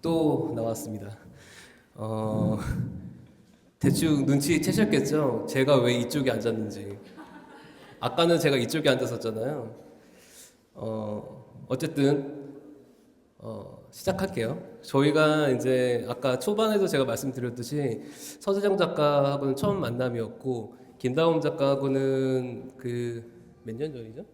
또 나왔습니다. 어, 대충 눈치채셨겠죠? 제가 왜 이쪽에 앉았는지. 아까는 제가 이쪽에 앉았었잖아요. 어쨌든 시작할게요. 저희가 이제 아까 초반에도 제가 말씀드렸듯이 서재정 작가하고는 처음 만남이었고 김다움 작가하고는 그 몇 년 전이죠?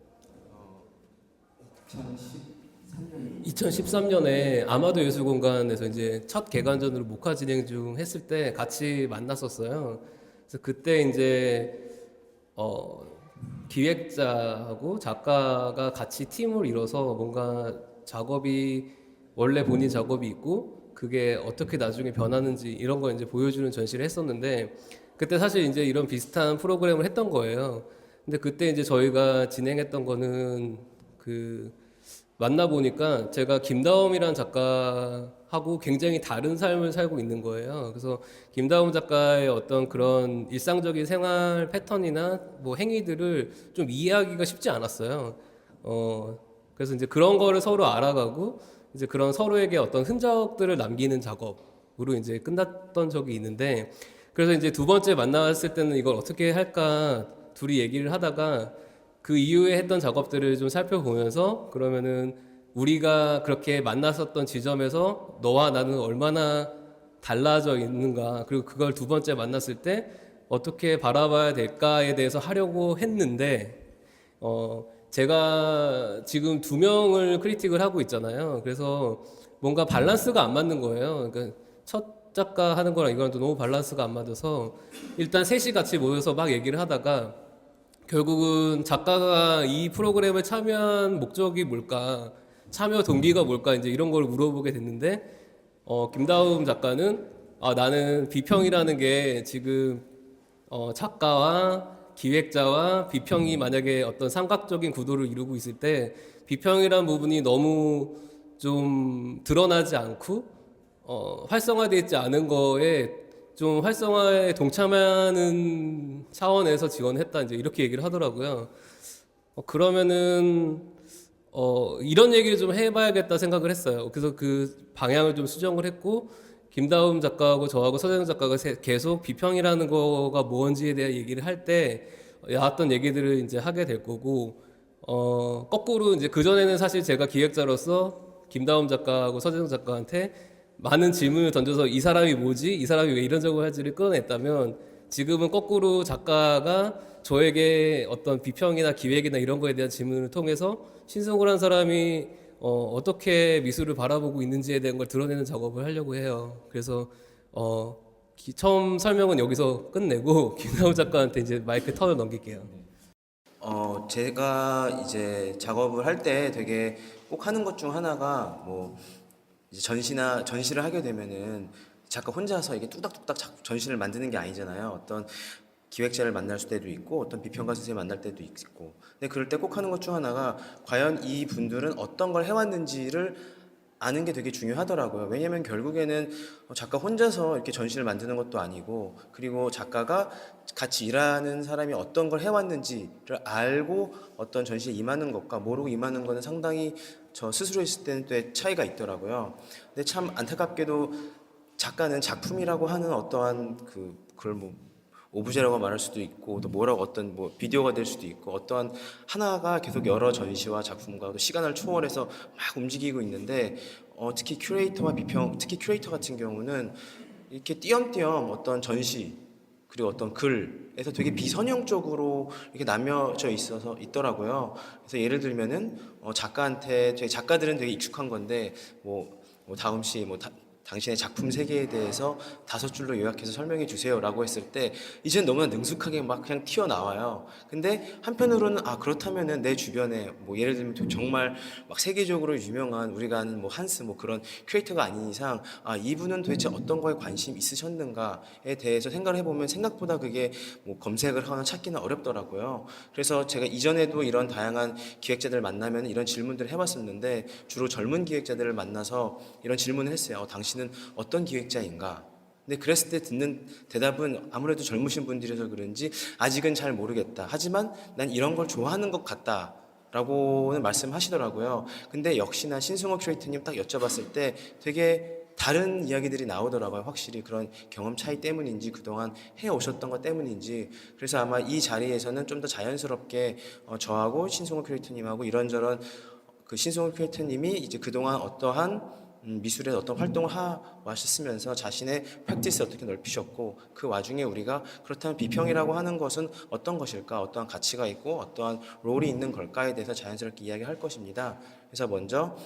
2013년에 아마도 예술공간에서 이제 첫 개관전으로 목화 진행 중 했을 때 같이 만났었어요. 그래서 그때 이제 어, 기획자하고 작가가 같이 팀을 이뤄서 뭔가 작업이 원래 본인 작업이 있고 그게 어떻게 나중에 변하는지 이런 거 이제 보여주는 전시를 했었는데 그때 사실 이제 이런 비슷한 프로그램을 했던 거예요. 근데 그때 이제 저희가 진행했던 거는 그 만나보니까 제가 김다움이란 작가하고 굉장히 다른 삶을 살고 있는 거예요. 그래서 김다움 작가의 어떤 그런 일상적인 생활 패턴이나 뭐 행위들을 좀 이해하기가 쉽지 않았어요. 그래서 이제 그런 거를 서로 알아가고 이제 그런 서로에게 어떤 흔적들을 남기는 작업으로 이제 끝났던 적이 있는데 그래서 이제 두 번째 만났을 때는 이걸 어떻게 할까 둘이 얘기를 하다가 그 이후에 했던 작업들을 좀 살펴보면서 그러면은 우리가 그렇게 만났었던 지점에서 너와 나는 얼마나 달라져 있는가 그리고 그걸 두 번째 만났을 때 어떻게 바라봐야 될까에 대해서 하려고 했는데 제가 지금 두 명을 크리틱을 하고 있잖아요. 그래서 뭔가 밸런스가 안 맞는 거예요. 그러니까 첫 작가 하는 거랑 이거랑 또 너무 밸런스가 안 맞아서 일단 셋이 같이 모여서 막 얘기를 하다가 결국은 작가가 이 프로그램에 참여한 목적이 뭘까, 참여 동기가 뭘까, 이제 이런 걸 물어보게 됐는데, 김다움 작가는, 나는 비평이라는 게 지금, 작가와 기획자와 비평이 만약에 어떤 삼각적인 구도를 이루고 있을 때, 비평이란 부분이 너무 좀 드러나지 않고, 활성화되어 있지 않은 거에 좀 활성화에 동참하는 차원에서 지원했다 이제 이렇게 얘기를 하더라고요. 그러면은 이런 얘기를 좀 해봐야겠다 생각을 했어요. 그래서 그 방향을 좀 수정을 했고 김다움 작가하고 저하고 서재정 작가가 계속 비평이라는 거가 뭔지에 대한 얘기를 할 때 나왔던 얘기들을 이제 하게 될 거고 거꾸로 이제 그 전에는 사실 제가 기획자로서 김다움 작가하고 서재정 작가한테 많은 질문을 던져서 이 사람이 뭐지? 이 사람이 왜 이런 저걸 할지를 끌어냈다면 지금은 거꾸로 작가가 저에게 어떤 비평이나 기획이나 이런 거에 대한 질문을 통해서 신승우라는 사람이 어떻게 미술을 바라보고 있는지에 대한 걸 드러내는 작업을 하려고 해요. 그래서 처음 설명은 여기서 끝내고 김나우 작가한테 이제 마이크 턴을 넘길게요. 제가 이제 작업을 할 때 되게 꼭 하는 것 중 하나가 뭐 이제 전시를 하게 되면은 작가 혼자서 이게 뚝딱뚝딱 전시를 만드는 게 아니잖아요. 어떤 기획자를 만날 때도 있고 어떤 비평가 선생님 만날 때도 있고. 근데 그럴 때 꼭 하는 것 중 하나가 과연 이 분들은 어떤 걸 해왔는지를 아는 게 되게 중요하더라고요. 왜냐면 결국에는 작가 혼자서 이렇게 전시를 만드는 것도 아니고, 그리고 작가가 같이 일하는 사람이 어떤 걸 해왔는지를 알고 어떤 전시에 임하는 것과 모르고 임하는 거는 상당히 저 스스로 있을 때는 또 차이가 있더라고요. 근데 참 안타깝게도 작가는 작품이라고 하는 어떠한 그걸 뭐 오브제라고 말할 수도 있고 또 뭐라고 어떤 뭐 비디오가 될 수도 있고 어떠한 하나가 계속 여러 전시와 작품과 또 시간을 초월해서 막 움직이고 있는데 특히 큐레이터와 비평, 특히 큐레이터 같은 경우는 이렇게 띄엄띄엄 어떤 전시 그리고 어떤 글에서 되게 비선형적으로 이렇게 나뉘어져 있어서 있더라고요. 그래서 예를 들면은 작가한테 되게 작가들은 되게 익숙한 건데 뭐 다음 시뭐 당신의 작품 세계에 대해서 5줄로 요약해서 설명해 주세요라고 했을 때 이제는 너무나 능숙하게 막 그냥 튀어나와요. 근데 한편으로는 그렇다면은 내 주변에 뭐 예를 들면 정말 막 세계적으로 유명한 우리가 아는 뭐 한스 뭐 그런 크리에이터가 아닌 이상 이분은 도대체 어떤 거에 관심 있으셨는가에 대해서 생각을 해보면 생각보다 그게 뭐 검색을 하거나 찾기는 어렵더라고요. 그래서 제가 이전에도 이런 다양한 기획자들 만나면 이런 질문들을 해봤었는데 주로 젊은 기획자들을 만나서 이런 질문을 했어요. 당신은 어떤 기획자인가? 근데 그랬을 때 듣는 대답은 아무래도 젊으신 분들이라서 그런지 아직은 잘 모르겠다. 하지만 난 이런 걸 좋아하는 것 같다. 라고는 말씀하시더라고요. 근데 역시나 신승호 큐레이터님 딱 여쭤봤을 때 되게 다른 이야기들이 나오더라고요. 확실히 그런 경험 차이 때문인지 그동안 해오셨던 것 때문인지. 그래서 아마 이 자리에서는 좀 더 자연스럽게 저하고 신승호 큐레이터님하고 이런저런 그 신승호 큐레이터님이 이제 그동안 어떠한 미술의 어떤 활동을 하셨으면서 자신의 프랙티스 어떻게 넓히셨고 그 와중에 우리가 그렇다면 비평이라고 하는 것은 어떤 것일까, 어떠한 가치가 있고 어떠한 롤이 있는 걸까에 대해서 자연스럽게 이야기할 것입니다. 그래서 먼저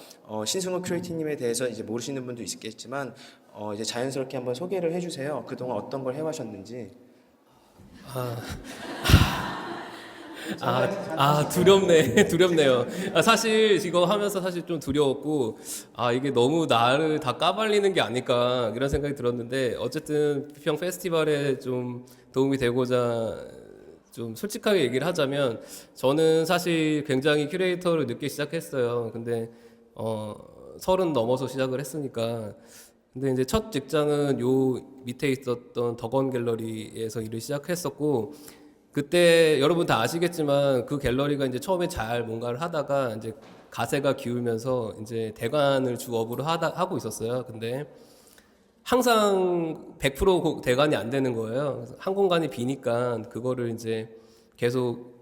신승호 큐레이터님에 대해서 이제 모르시는 분도 있겠지만 이제 자연스럽게 한번 소개를 해주세요. 그동안 어떤 걸 해와셨는지. 두렵네. 두렵네요. 사실 이거 하면서 사실 좀 두려웠고, 이게 너무 나를 다 까발리는 게 아닐까, 이런 생각이 들었는데, 어쨌든 비평 페스티벌에 좀 도움이 되고자 좀 솔직하게 얘기를 하자면, 저는 사실 굉장히 큐레이터를 늦게 시작했어요. 근데, 30 넘어서 시작을 했으니까. 근데 이제 첫 직장은 요 밑에 있었던 덕원 갤러리에서 일을 시작했었고, 그때 여러분 다 아시겠지만 그 갤러리가 이제 처음에 잘 뭔가를 하다가 이제 가세가 기울면서 이제 대관을 주 업으로 하고 있었어요. 근데 항상 100% 대관이 안 되는 거예요. 그래서 한 공간이 비니까 그거를 이제 계속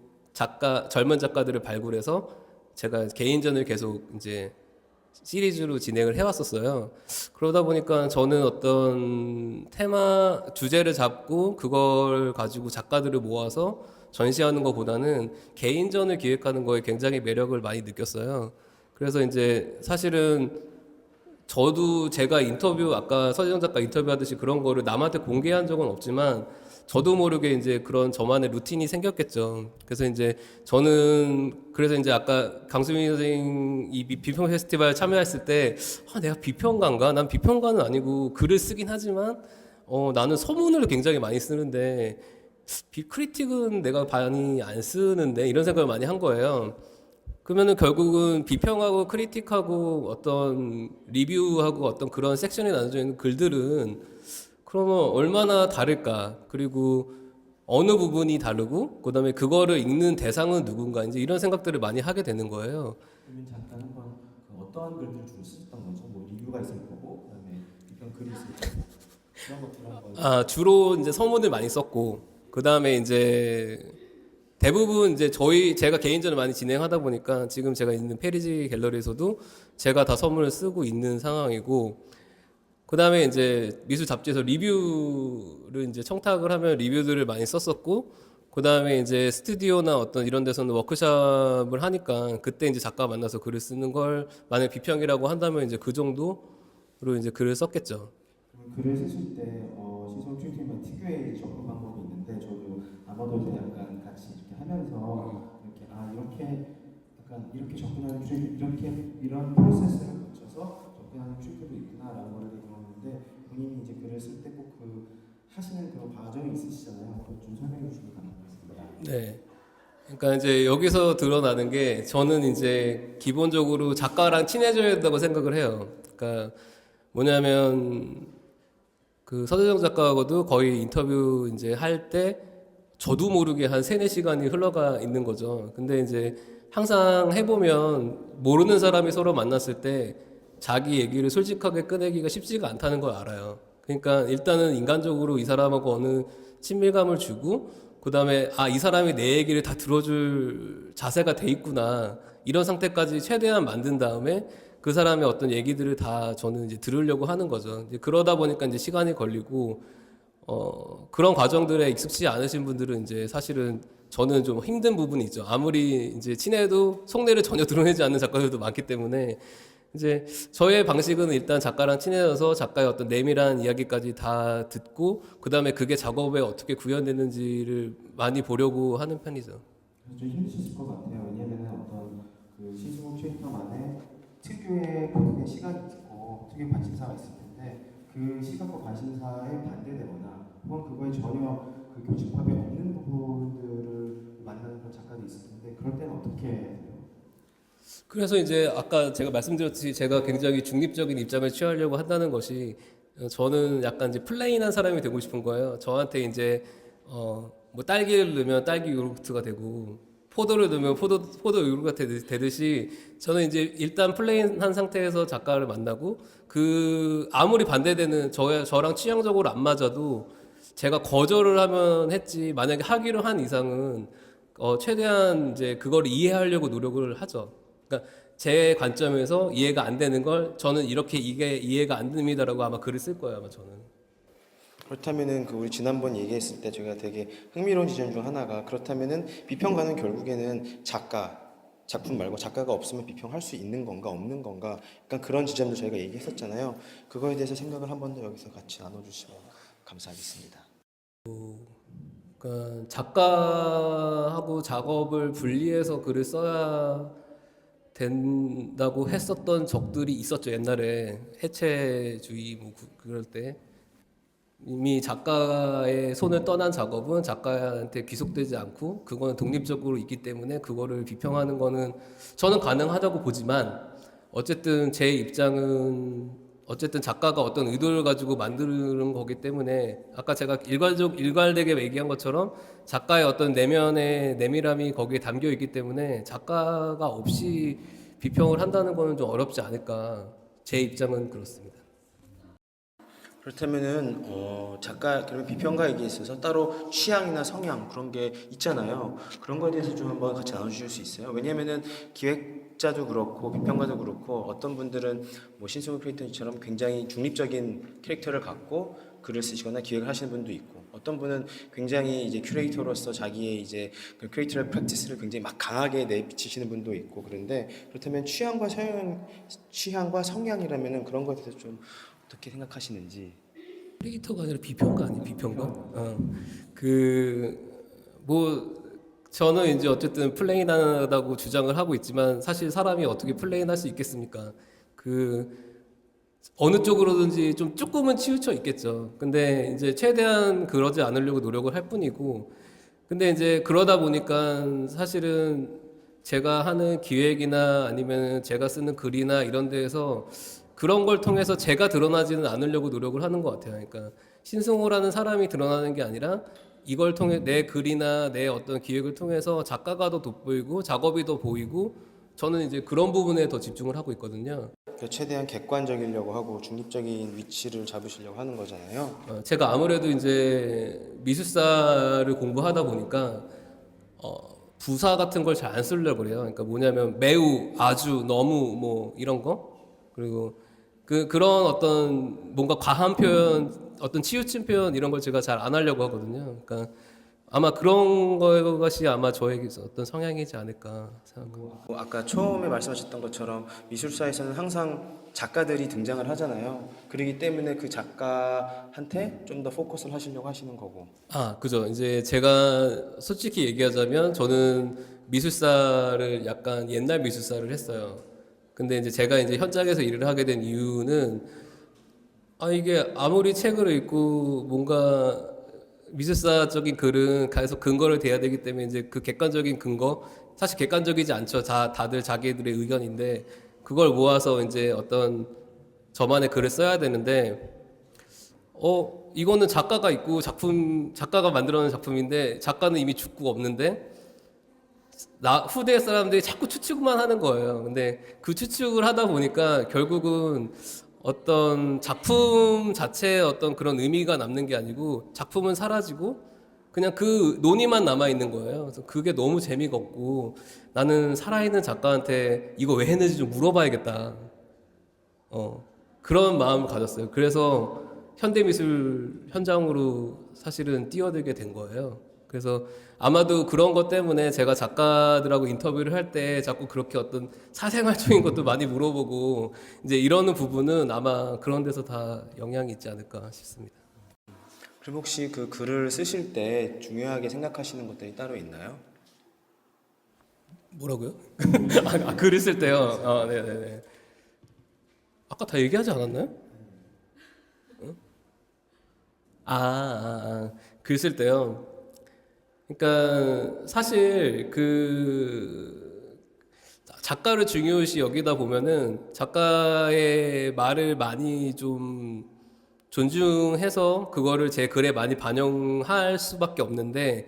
젊은 작가들을 발굴해서 제가 개인전을 계속 이제 시리즈로 진행을 해왔었어요. 그러다 보니까 저는 어떤 주제를 잡고 그걸 가지고 작가들을 모아서 전시하는 것보다는 개인전을 기획하는 거에 굉장히 매력을 많이 느꼈어요. 그래서 이제 사실은 저도 제가 아까 서재정 작가 인터뷰하듯이 그런 거를 남한테 공개한 적은 없지만 저도 모르게 이제 그런 저만의 루틴이 생겼겠죠. 그래서 이제 그래서 이제 아까 강수민 선생님 이 비평 페스티벌 참여했을 때 내가 비평가인가? 난 비평가는 아니고 글을 쓰긴 하지만 나는 서문을 굉장히 많이 쓰는데 크리틱은 내가 많이 안 쓰는데 이런 생각을 많이 한 거예요. 그러면은 결국은 비평하고 크리틱하고 어떤 리뷰하고 어떤 그런 섹션이 나눠져 있는 글들은 그러면 얼마나 다를까? 그리고 어느 부분이 다르고 그다음에 그거를 읽는 대상은 누군가 이제 이런 생각들을 많이 하게 되는 거예요. 그러면 잠깐 한번 어떠한 글들 주로 쓰셨던 거죠? 뭐 리뷰가 있을 거고, 그다음에 비평 글이 있을 거고 그런 것들 한번. 주로 이제 서문을 많이 썼고 그다음에 이제 대부분 이제 제가 개인전을 많이 진행하다 보니까 지금 제가 있는 페리지 갤러리에서도 제가 다 서문을 쓰고 있는 상황이고 그 다음에 이제 미술 잡지에서 리뷰를 이제 청탁을 하면 리뷰들을 많이 썼었고, 그 다음에 이제 스튜디오나 어떤 이런 데서는 워크숍을 하니까 그때 이제 작가 만나서 글을 쓰는 걸 만약 비평이라고 한다면 이제 그 정도로 이제 글을 썼겠죠. 글을 쓰실 때 시선 튜닝은 특유의 접근 방법이 있는데 저도 아마도 약간 같이 이렇게 하면서 이렇게 약간 이렇게 접근하는 튜닝 이런 프로세스를 거쳐서 접근하는 튜닝도 있구나라는 걸 들었는데 본인이 이제 글을 쓸 때 꼭 하시는 그런 과정이 있으시잖아요. 그걸 좀 설명해 주시면 감사하겠습니다. 네. 그러니까 이제 여기서 드러나는 게 저는 이제 기본적으로 작가랑 친해져야 된다고 생각을 해요. 그러니까 뭐냐면 그 서재정 작가하고도 거의 인터뷰 이제 할 때 저도 모르게 한 3-4시간이 흘러가 있는 거죠. 근데 이제 항상 해보면 모르는 사람이 서로 만났을 때 자기 얘기를 솔직하게 꺼내기가 쉽지가 않다는 걸 알아요. 그러니까 일단은 인간적으로 이 사람하고 어느 친밀감을 주고 그 다음에 이 사람이 내 얘기를 다 들어줄 자세가 돼 있구나 이런 상태까지 최대한 만든 다음에 그 사람의 어떤 얘기들을 다 저는 이제 들으려고 하는 거죠. 이제 그러다 보니까 이제 시간이 걸리고 그런 과정들에 익숙치 않으신 분들은 이제 사실은 저는 좀 힘든 부분이 있죠. 아무리 이제 친해도 속내를 전혀 드러내지 않는 작가들도 많기 때문에 이제 저의 방식은 일단 작가랑 친해져서 작가의 어떤 내밀한 이야기까지 다 듣고 그 다음에 그게 작업에 어떻게 구현되는지를 많이 보려고 하는 편이죠. 좀 힘드셨을 것 같아요. 왜냐면은 어떤 그 신승욱 튜닝만의 특유의 본인의 시각이 있고 특유의 관심사가 있을 텐데 그 시각과 관심사에 반대되거나 혹은 그거에 전혀 그 교집합이 없는 부분들을 만나는 그런 작가도 있을 텐데 그럴 때는 어떻게 해요? 그래서 이제 아까 제가 말씀드렸듯이 제가 굉장히 중립적인 입장을 취하려고 한다는 것이 저는 약간 이제 플레인한 사람이 되고 싶은 거예요. 저한테 이제 뭐 딸기를 넣으면 딸기 요구르트가 되고 포도를 넣으면 포도 우유가 되듯이 저는 이제 일단 플레인한 상태에서 작가를 만나고 그 아무리 반대되는 저랑 취향적으로 안 맞아도 제가 거절을 하면 했지 만약에 하기로 한 이상은 최대한 이제 그걸 이해하려고 노력을 하죠. 그러니까 제 관점에서 이해가 안 되는 걸 저는 이렇게 이게 이해가 안 됩니다라고 아마 글을 쓸 거예요, 아마 저는. 그렇다면은 그 우리 지난번 얘기했을 때 제가 되게 흥미로운 지점 중 하나가 그렇다면은 비평가는 결국에는 작품 말고 작가가 없으면 비평할 수 있는 건가 없는 건가 약간 그런 지점도 저희가 얘기했었잖아요. 그거에 대해서 생각을 한 번 더 여기서 같이 나눠주시면 감사하겠습니다. 그러니까 작가하고 작업을 분리해서 글을 써야 된다고 했었던 적들이 있었죠. 옛날에 해체주의 뭐 그럴 때 이미 작가의 손을 떠난 작업은 작가한테 귀속되지 않고 그거는 독립적으로 있기 때문에 그거를 비평하는 거는 저는 가능하다고 보지만 어쨌든 제 입장은 어쨌든 작가가 어떤 의도를 가지고 만드는 거기 때문에 아까 제가 일괄되게 얘기한 것처럼 작가의 어떤 내면의 내밀함이 거기에 담겨 있기 때문에 작가가 없이 비평을 한다는 거는 좀 어렵지 않을까. 제 입장은 그렇습니다. 그렇다면은 작가 그러면 비평가에게 있어서 따로 취향이나 성향 그런 게 있잖아요. 그런 거에 대해서 좀 한번 같이 나눠주실 수 있어요? 왜냐면은 기획자도 그렇고 비평가도 그렇고 어떤 분들은 뭐 신승우 크리에이터처럼 굉장히 중립적인 캐릭터를 갖고 글을 쓰시거나 기획을 하시는 분도 있고 어떤 분은 굉장히 이제 큐레이터로서 자기의 이제 그 크리에이터럴 프랙티스를 굉장히 막 강하게 내비치시는 분도 있고 그런데 그렇다면 취향과 성향이라면은 그런 거에 대해서 좀 어떻게 생각하시는지. 크리에이터가 아니라 비평가 아니에요? 비평가? 뭐 저는 이제 어쨌든 플레인하다고 주장을 하고 있지만 사실 사람이 어떻게 플레인할 수 있겠습니까? 어느 쪽으로든지 좀 조금은 치우쳐 있겠죠. 근데 이제 최대한 그러지 않으려고 노력을 할 뿐이고, 근데 이제 그러다 보니까 사실은 제가 하는 기획이나 아니면 제가 쓰는 글이나 이런 데에서 그런 걸 통해서 제가 드러나지는 않으려고 노력을 하는 것 같아요. 그러니까 신승호라는 사람이 드러나는 게 아니라 이걸 통해 내 글이나 내 어떤 기획을 통해서 작가가 더 돋보이고 작업이 더 보이고 저는 이제 그런 부분에 더 집중을 하고 있거든요. 최대한 객관적이려고 하고 중립적인 위치를 잡으시려고 하는 거잖아요. 제가 아무래도 이제 미술사를 공부하다 보니까 부사 같은 걸 잘 안 쓰려고 그래요. 그러니까 뭐냐면 매우, 아주, 너무 뭐 이런 거 그리고 그런 어떤 뭔가 과한 표현, 어떤 치우친 표현 이런 걸 제가 잘 안 하려고 하거든요. 그러니까 아마 그런 것이 아마 저에게 어떤 성향이지 않을까 생각합니다. 아까 처음에 말씀하셨던 것처럼 미술사에서는 항상 작가들이 등장을 하잖아요. 그렇기 때문에 그 작가한테 좀 더 포커스를 하시려고 하시는 거고. 그죠. 이제 제가 솔직히 얘기하자면 저는 미술사를 약간 옛날 미술사를 했어요. 근데 이제 제가 이제 현장에서 일을 하게 된 이유는 이게 아무리 책을 읽고 뭔가 미술사적인 글은 계속 근거를 대야 되기 때문에 이제 그 객관적인 근거 사실 객관적이지 않죠. 다들 자기들의 의견인데 그걸 모아서 이제 어떤 저만의 글을 써야 되는데 이거는 작가가 있고 작가가 만들어낸 작품인데 작가는 이미 죽고 없는데 후대 사람들이 자꾸 추측만 하는 거예요. 근데 그 추측을 하다 보니까 결국은 어떤 작품 자체의 어떤 그런 의미가 남는 게 아니고 작품은 사라지고 그냥 그 논의만 남아 있는 거예요. 그래서 그게 너무 재미가 없고 나는 살아있는 작가한테 이거 왜 했는지 좀 물어봐야겠다. 그런 마음을 가졌어요. 그래서 현대미술 현장으로 사실은 뛰어들게 된 거예요. 그래서 아마도 그런 것 때문에 제가 작가들하고 인터뷰를 할 때 자꾸 그렇게 어떤 사생활적인 것도 많이 물어보고 이제 이러는 부분은 아마 그런 데서 다 영향이 있지 않을까 싶습니다. 그럼 혹시 그 글을 쓰실 때 중요하게 생각하시는 것들이 따로 있나요? 뭐라고요? 글을 쓸 때요? 네네네. 아까 다 얘기하지 않았나요? 글 쓸 때요. 그러니까 사실 작가를 중요시 여기다 보면은 작가의 말을 많이 좀 존중해서 그거를 제 글에 많이 반영할 수밖에 없는데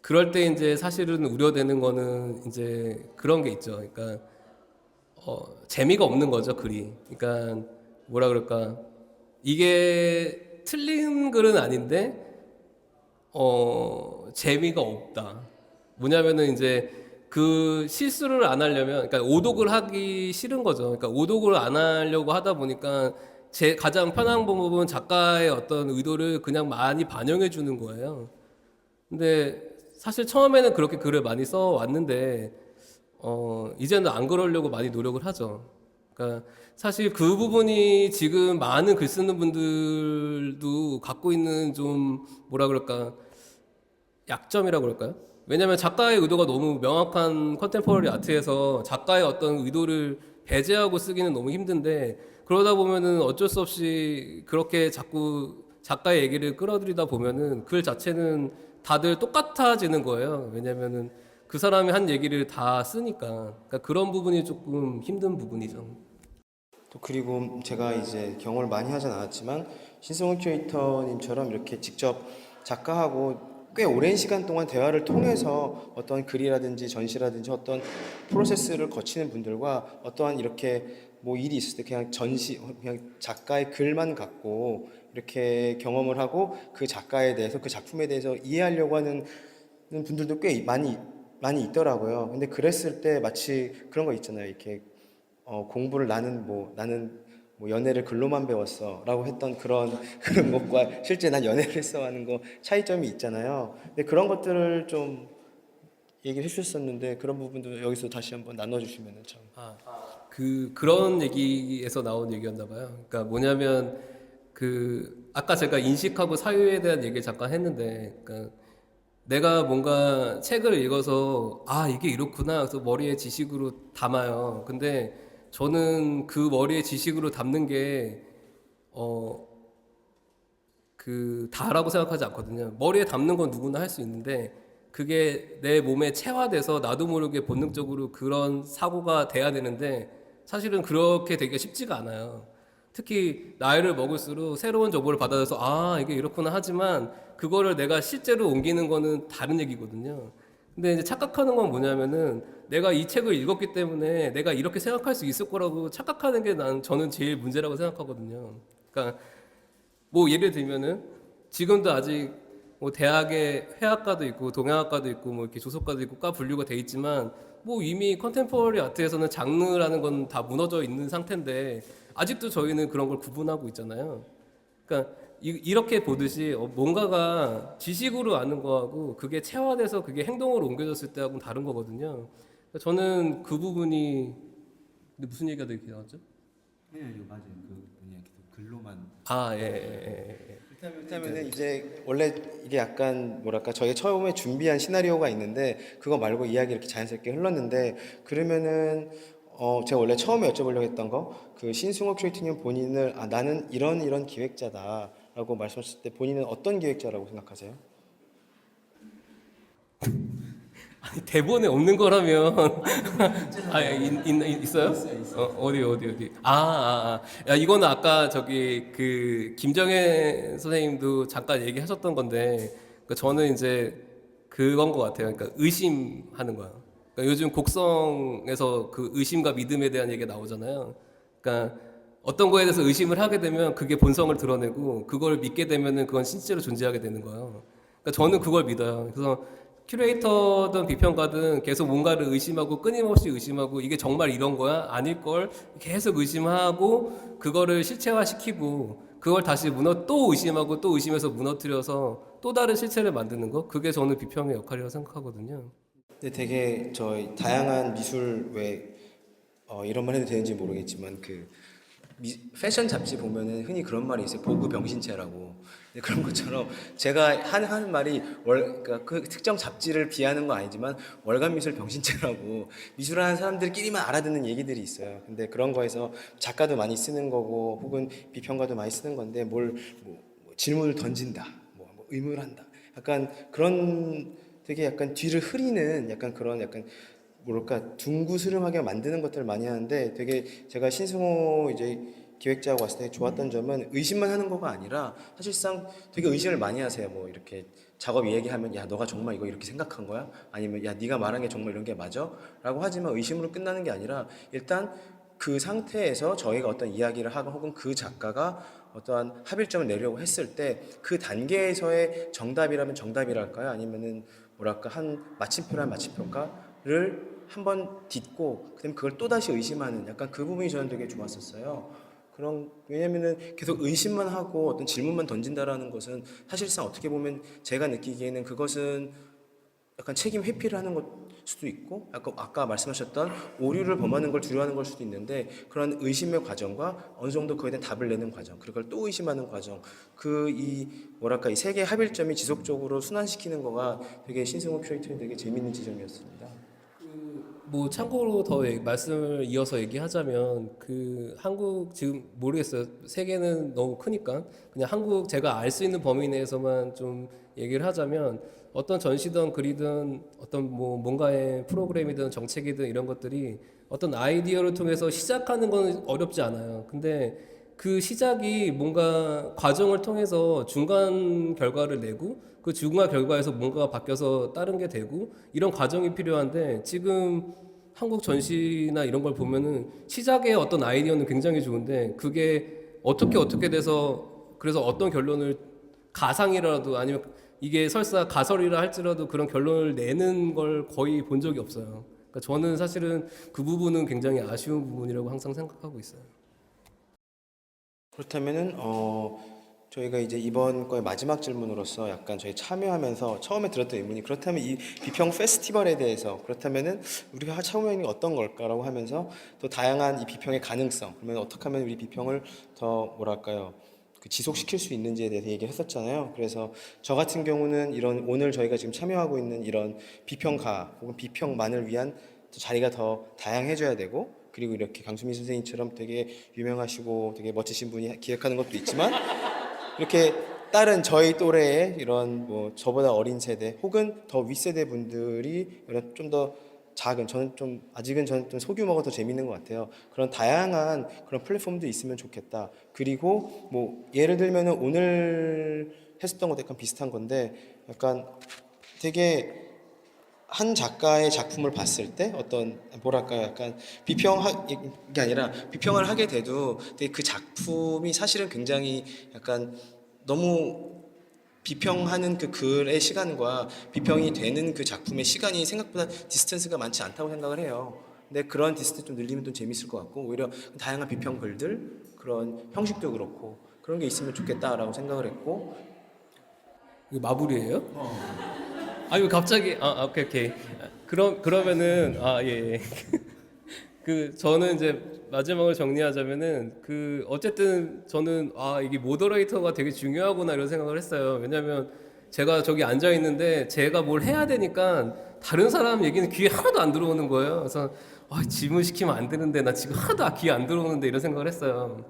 그럴 때 이제 사실은 우려되는 거는 이제 그런 게 있죠. 그러니까 재미가 없는 거죠, 글이. 그러니까 뭐라 그럴까? 이게 틀린 글은 아닌데 재미가 없다. 뭐냐면은 이제 그 실수를 안 하려면, 그러니까 오독을 하기 싫은 거죠. 그러니까 오독을 안 하려고 하다 보니까 제 가장 편한 방법은 작가의 어떤 의도를 그냥 많이 반영해 주는 거예요. 근데 사실 처음에는 그렇게 글을 많이 써 왔는데, 이제는 안 그러려고 많이 노력을 하죠. 그러니까 사실 그 부분이 지금 많은 글 쓰는 분들도 갖고 있는 좀 뭐라 그럴까 약점이라고 그럴까요? 왜냐하면 작가의 의도가 너무 명확한 컨템포러리 아트에서 작가의 어떤 의도를 배제하고 쓰기는 너무 힘든데 그러다 보면은 어쩔 수 없이 그렇게 자꾸 작가의 얘기를 끌어들이다 보면은 글 자체는 다들 똑같아지는 거예요. 왜냐면은 그 사람이 한 얘기를 다 쓰니까. 그러니까 그런 부분이 조금 힘든 부분이죠. 또 그리고 제가 이제 경험을 많이 하진 않았지만 신승훈 큐레이터님처럼 이렇게 직접 작가하고 꽤 오랜 시간 동안 대화를 통해서 어떤 글이라든지 전시라든지 어떤 프로세스를 거치는 분들과 어떠한 이렇게 뭐 일이 있을 때 그냥 그냥 작가의 글만 갖고 이렇게 경험을 하고 그 작가에 대해서 그 작품에 대해서 이해하려고 하는 분들도 꽤 많이 있더라고요. 근데 그랬을 때 마치 그런 거 있잖아요. 이렇게 공부를 나는 뭐 연애를 글로만 배웠어라고 했던 그런 그런 것과 실제 난 연애를 했어 하는 거 차이점이 있잖아요. 근데 그런 것들을 좀 얘기를 해주셨었는데 그런 부분도 여기서 다시 한번 나눠주시면은 참. 그런 얘기에서 나온 얘기였나 봐요. 그러니까 뭐냐면 아까 제가 인식하고 사유에 대한 얘기를 잠깐 했는데 그러니까 내가 뭔가 책을 읽어서 이게 이렇구나 그래서 머리에 지식으로 담아요. 근데 저는 그 머리에 지식으로 담는 게 다라고 생각하지 않거든요. 머리에 담는 건 누구나 할 수 있는데 그게 내 몸에 체화돼서 나도 모르게 본능적으로 그런 사고가 돼야 되는데 사실은 그렇게 되기가 쉽지가 않아요. 특히 나이를 먹을수록 새로운 정보를 받아들여서 이게 이렇구나 하지만 그거를 내가 실제로 옮기는 거는 다른 얘기거든요. 근데 이제 착각하는 건 뭐냐면은 내가 이 책을 읽었기 때문에 내가 이렇게 생각할 수 있을 거라고 착각하는 게 저는 제일 문제라고 생각하거든요. 그러니까 뭐 예를 들면은 지금도 아직 뭐 대학에 회화과도 있고 동양학과도 있고 뭐 이렇게 조속과도 있고 과 분류가 돼 있지만 뭐 이미 컨템포러리 아트에서는 장르라는 건 다 무너져 있는 상태인데 아직도 저희는 그런 걸 구분하고 있잖아요. 그러니까 이렇게 보듯이 뭔가가 지식으로 아는 거하고 그게 체화돼서 그게 행동으로 옮겨졌을 때하고는 다른 거거든요. 그러니까 저는 그 부분이 근데 무슨 얘기가 되게 나왔죠? 네, 이거 맞아요. 그냥 계속 글로만. 예, 예, 예, 예. 그렇다면은 이제 원래 이게 약간 뭐랄까 저희가 처음에 준비한 시나리오가 있는데 그거 말고 이야기 이렇게 자연스럽게 흘렀는데 그러면은 제가 원래 처음에 여쭤보려고 했던 거 그 신승호 큐레이터님 본인을 나는 이런 기획자다라고 말씀하셨을 때 본인은 어떤 기획자라고 생각하세요? 아니, 대본에 없는 거라면 있어요? 어디 야, 이거는 아까 저기 그 김정혜 선생님도 잠깐 얘기하셨던 건데 저는 이제 그건 것 같아요. 그러니까 의심하는 거야. 그러니까 요즘 곡성에서 그 의심과 믿음에 대한 얘기가 나오잖아요. 그러니까 어떤 거에 대해서 의심을 하게 되면 그게 본성을 드러내고 그걸 믿게 되면은 그건 실제로 존재하게 되는 거예요. 그러니까 저는 그걸 믿어요. 그래서 큐레이터든 비평가든 계속 뭔가를 의심하고 끊임없이 의심하고 이게 정말 이런 거야? 아닐 걸 계속 의심하고 그거를 실체화시키고 그걸 다시 또 의심하고 또 의심해서 무너뜨려서 또 다른 실체를 만드는 거 그게 저는 비평의 역할이라고 생각하거든요. 근데 되게 저희 다양한 미술 왜 이런 말 해도 되는지 모르겠지만 패션 잡지 보면은 흔히 그런 말이 있어요. 보그 병신체라고. 근데 그런 것처럼 제가 하는 말이 그러니까 그 특정 잡지를 비하는 건 아니지만 월간 미술 병신체라고 미술하는 사람들끼리만 알아듣는 얘기들이 있어요. 근데 그런 거에서 작가도 많이 쓰는 거고 혹은 비평가도 많이 쓰는 건데 뭐 질문을 던진다, 뭐 의문을 한다. 약간 그런 되게 약간 뒤를 흐리는 약간 그런 약간 뭐랄까 둥구스름하게 만드는 것들을 많이 하는데 되게 제가 신승호 이제 기획자하고 왔을 때 좋았던 점은 의심만 하는 거가 아니라 사실상 되게 의심을 많이 하세요. 뭐 이렇게 작업 이야기하면 야 너가 정말 이거 이렇게 생각한 거야? 아니면 야 네가 말한 게 정말 이런 게 맞아? 라고 하지만 의심으로 끝나는 게 아니라 일단 그 상태에서 저희가 어떤 이야기를 하고 혹은 그 작가가 어떠한 합일점을 내려고 했을 때 그 단계에서의 정답이라면 정답이랄까요? 아니면은 뭐랄까 한 마침표라면 마침표일까를 한번 딛고 그다음에 그걸 또다시 의심하는 약간 그 부분이 저는 되게 좋았었어요. 그런 왜냐면은 계속 의심만 하고 어떤 질문만 던진다라는 것은 사실상 어떻게 보면 제가 느끼기에는 그것은 약간 책임 회피를 하는 것 수도 있고 약간 아까 말씀하셨던 오류를 범하는 걸 두려워하는 걸 수도 있는데 그런 의심의 과정과 어느 정도 그에 대한 답을 내는 과정 그걸 또 의심하는 과정 그 이 뭐랄까 이 세 개의 합일점이 지속적으로 순환시키는 거가 되게 신승호 큐레이터의 되게 재밌는 지점이었습니다. 뭐 참고로 더 말씀을 이어서 얘기하자면 그 한국 지금 모르겠어요. 세계는 너무 크니까 그냥 한국 제가 알 수 있는 범위 내에서만 좀 얘기를 하자면 어떤 전시든 글이든 어떤 뭐 뭔가의 프로그램이든 정책이든 이런 것들이 어떤 아이디어를 통해서 시작하는 건 어렵지 않아요. 근데 그 시작이 뭔가 과정을 통해서 중간 결과를 내고 그 중간 결과에서 뭔가가 바뀌어서 다른 게 되고 이런 과정이 필요한데 지금 한국 전시나 이런 걸 보면은 시작의 어떤 아이디어는 굉장히 좋은데 그게 어떻게 돼서 그래서 어떤 결론을 가상이라도 아니면 이게 설사 가설이라 할지라도 그런 결론을 내는 걸 거의 본 적이 없어요. 그러니까 저는 사실은 그 부분은 굉장히 아쉬운 부분이라고 항상 생각하고 있어요. 그렇다면은 저희가 이제 이번 거의 마지막 질문으로서 약간 저희 참여하면서 처음에 들었던 의문이 그렇다면 이 비평 페스티벌에 대해서 그렇다면은 우리가 참여하는 게 어떤 걸까라고 하면서 또 다양한 이 비평의 가능성 그러면 어떻게 하면 우리 비평을 더 뭐랄까요 그 지속시킬 수 있는지에 대해서 얘기를 했었잖아요. 그래서 저 같은 경우는 이런 오늘 저희가 지금 참여하고 있는 이런 비평가 혹은 비평만을 위한 자리가 더 다양해져야 되고 그리고 이렇게 강수미 선생님처럼 되게 유명하시고 되게 멋지신 분이 기획하는 것도 있지만 이렇게 다른 저희 또래의 이런 뭐 저보다 어린 세대 혹은 더 윗세대 분들이 이런 좀 더 작은 저는 좀 아직은 저는 좀 소규모가 더 재밌는 것 같아요. 그런 다양한 그런 플랫폼도 있으면 좋겠다. 그리고 뭐 예를 들면은 오늘 했었던 것도 약간 비슷한 건데 약간 되게 한 작가의 작품을 봤을 때 어떤 뭐랄까요 약간 비평하게 아니라 비평을 하게 돼도 되게 그 작품이 사실은 굉장히 약간 너무 비평하는 그 글의 시간과 비평이 되는 그 작품의 시간이 생각보다 디스턴스가 많지 않다고 생각을 해요. 근데 그런 디스턴스 좀 늘리면 좀 재밌을 것 같고 오히려 다양한 비평 글들 그런 형식도 그렇고 그런 게 있으면 좋겠다라고 생각을 했고 이거 마블이에요? 아니 갑자기 오케이. 그러면은 예. 그 저는 이제 마지막으로 정리하자면은 그 어쨌든 저는 이게 모더레이터가 되게 중요하구나 이런 생각을 했어요. 왜냐면 제가 저기 앉아 있는데 제가 뭘 해야 되니까 다른 사람 얘기는 귀에 하나도 안 들어오는 거예요. 그래서 질문 시키면 안 되는데 나 지금 하나도 귀에 안 들어오는데 이런 생각을 했어요.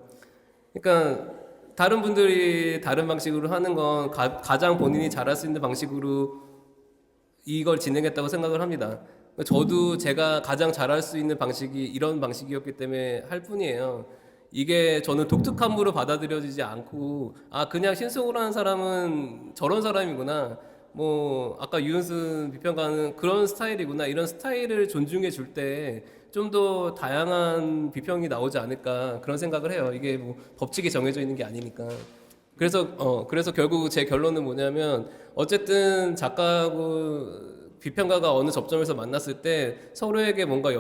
그러니까 다른 분들이 다른 방식으로 하는 건 가장 본인이 잘할 수 있는 방식으로 이걸 진행했다고 생각을 합니다. 저도 제가 가장 잘할 수 있는 방식이 이런 방식이었기 때문에 할 뿐이에요. 이게 저는 독특함으로 받아들여지지 않고 그냥 신승우라는 사람은 저런 사람이구나. 뭐 아까 유은순 비평가는 그런 스타일이구나. 이런 스타일을 존중해 줄 때 좀 더 다양한 비평이 나오지 않을까 그런 생각을 해요. 이게 뭐 법칙이 정해져 있는 게 아니니까. 그래서 결국 제 결론은 뭐냐면 어쨌든 작가하고 비평가가 어느 접점에서 만났을 때 서로에게 뭔가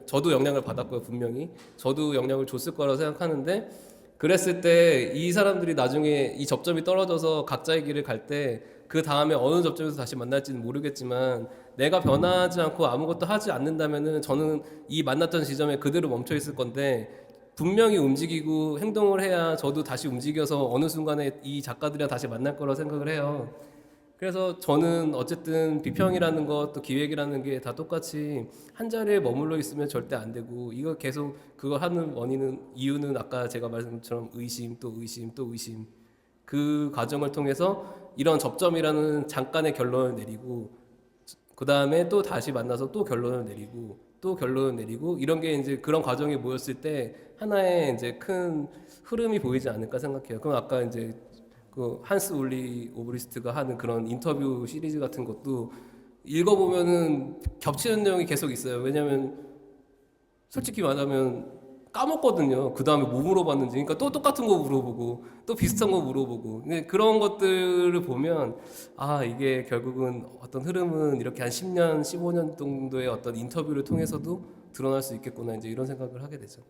저도 영향을 받았고요, 분명히. 저도 영향을 줬을 거라고 생각하는데 그랬을 때 이 사람들이 나중에 이 접점이 떨어져서 각자의 길을 갈 때 그 다음에 어느 접점에서 다시 만날지는 모르겠지만 내가 변하지 않고 아무것도 하지 않는다면은 저는 이 만났던 지점에 그대로 멈춰 있을 건데 분명히 움직이고 행동을 해야 저도 다시 움직여서 어느 순간에 이 작가들이랑 다시 만날 거라고 생각을 해요. 그래서 저는 어쨌든 비평이라는 것 또 기획이라는 게 다 똑같이 한 자리에 머물러 있으면 절대 안 되고 이거 계속 그거 하는 이유는 아까 제가 말씀드린 것처럼 의심 또 의심 또 의심 그 과정을 통해서 이런 접점이라는 잠깐의 결론을 내리고 그 다음에 또 다시 만나서 또 결론을 내리고 또 결론 내리고 이런 게 이제 그런 과정이 모였을 때 하나의 이제 큰 흐름이 보이지 않을까 생각해요. 그럼 아까 이제 그 한스 울리 오브리스트가 하는 그런 인터뷰 시리즈 같은 것도 읽어보면은 겹치는 내용이 계속 있어요. 왜냐면 솔직히 말하면 까먹거든요. 그 다음에 뭐 물어봤는지. 그러니까 또 똑같은 거 물어보고, 또 비슷한 거 물어보고. 근데 그런 것들을 보면, 아, 이게 결국은 어떤 흐름은 이렇게 한 10년, 15년 정도의 어떤 인터뷰를 통해서도 드러날 수 있겠구나. 이제 이런 생각을 하게 되죠.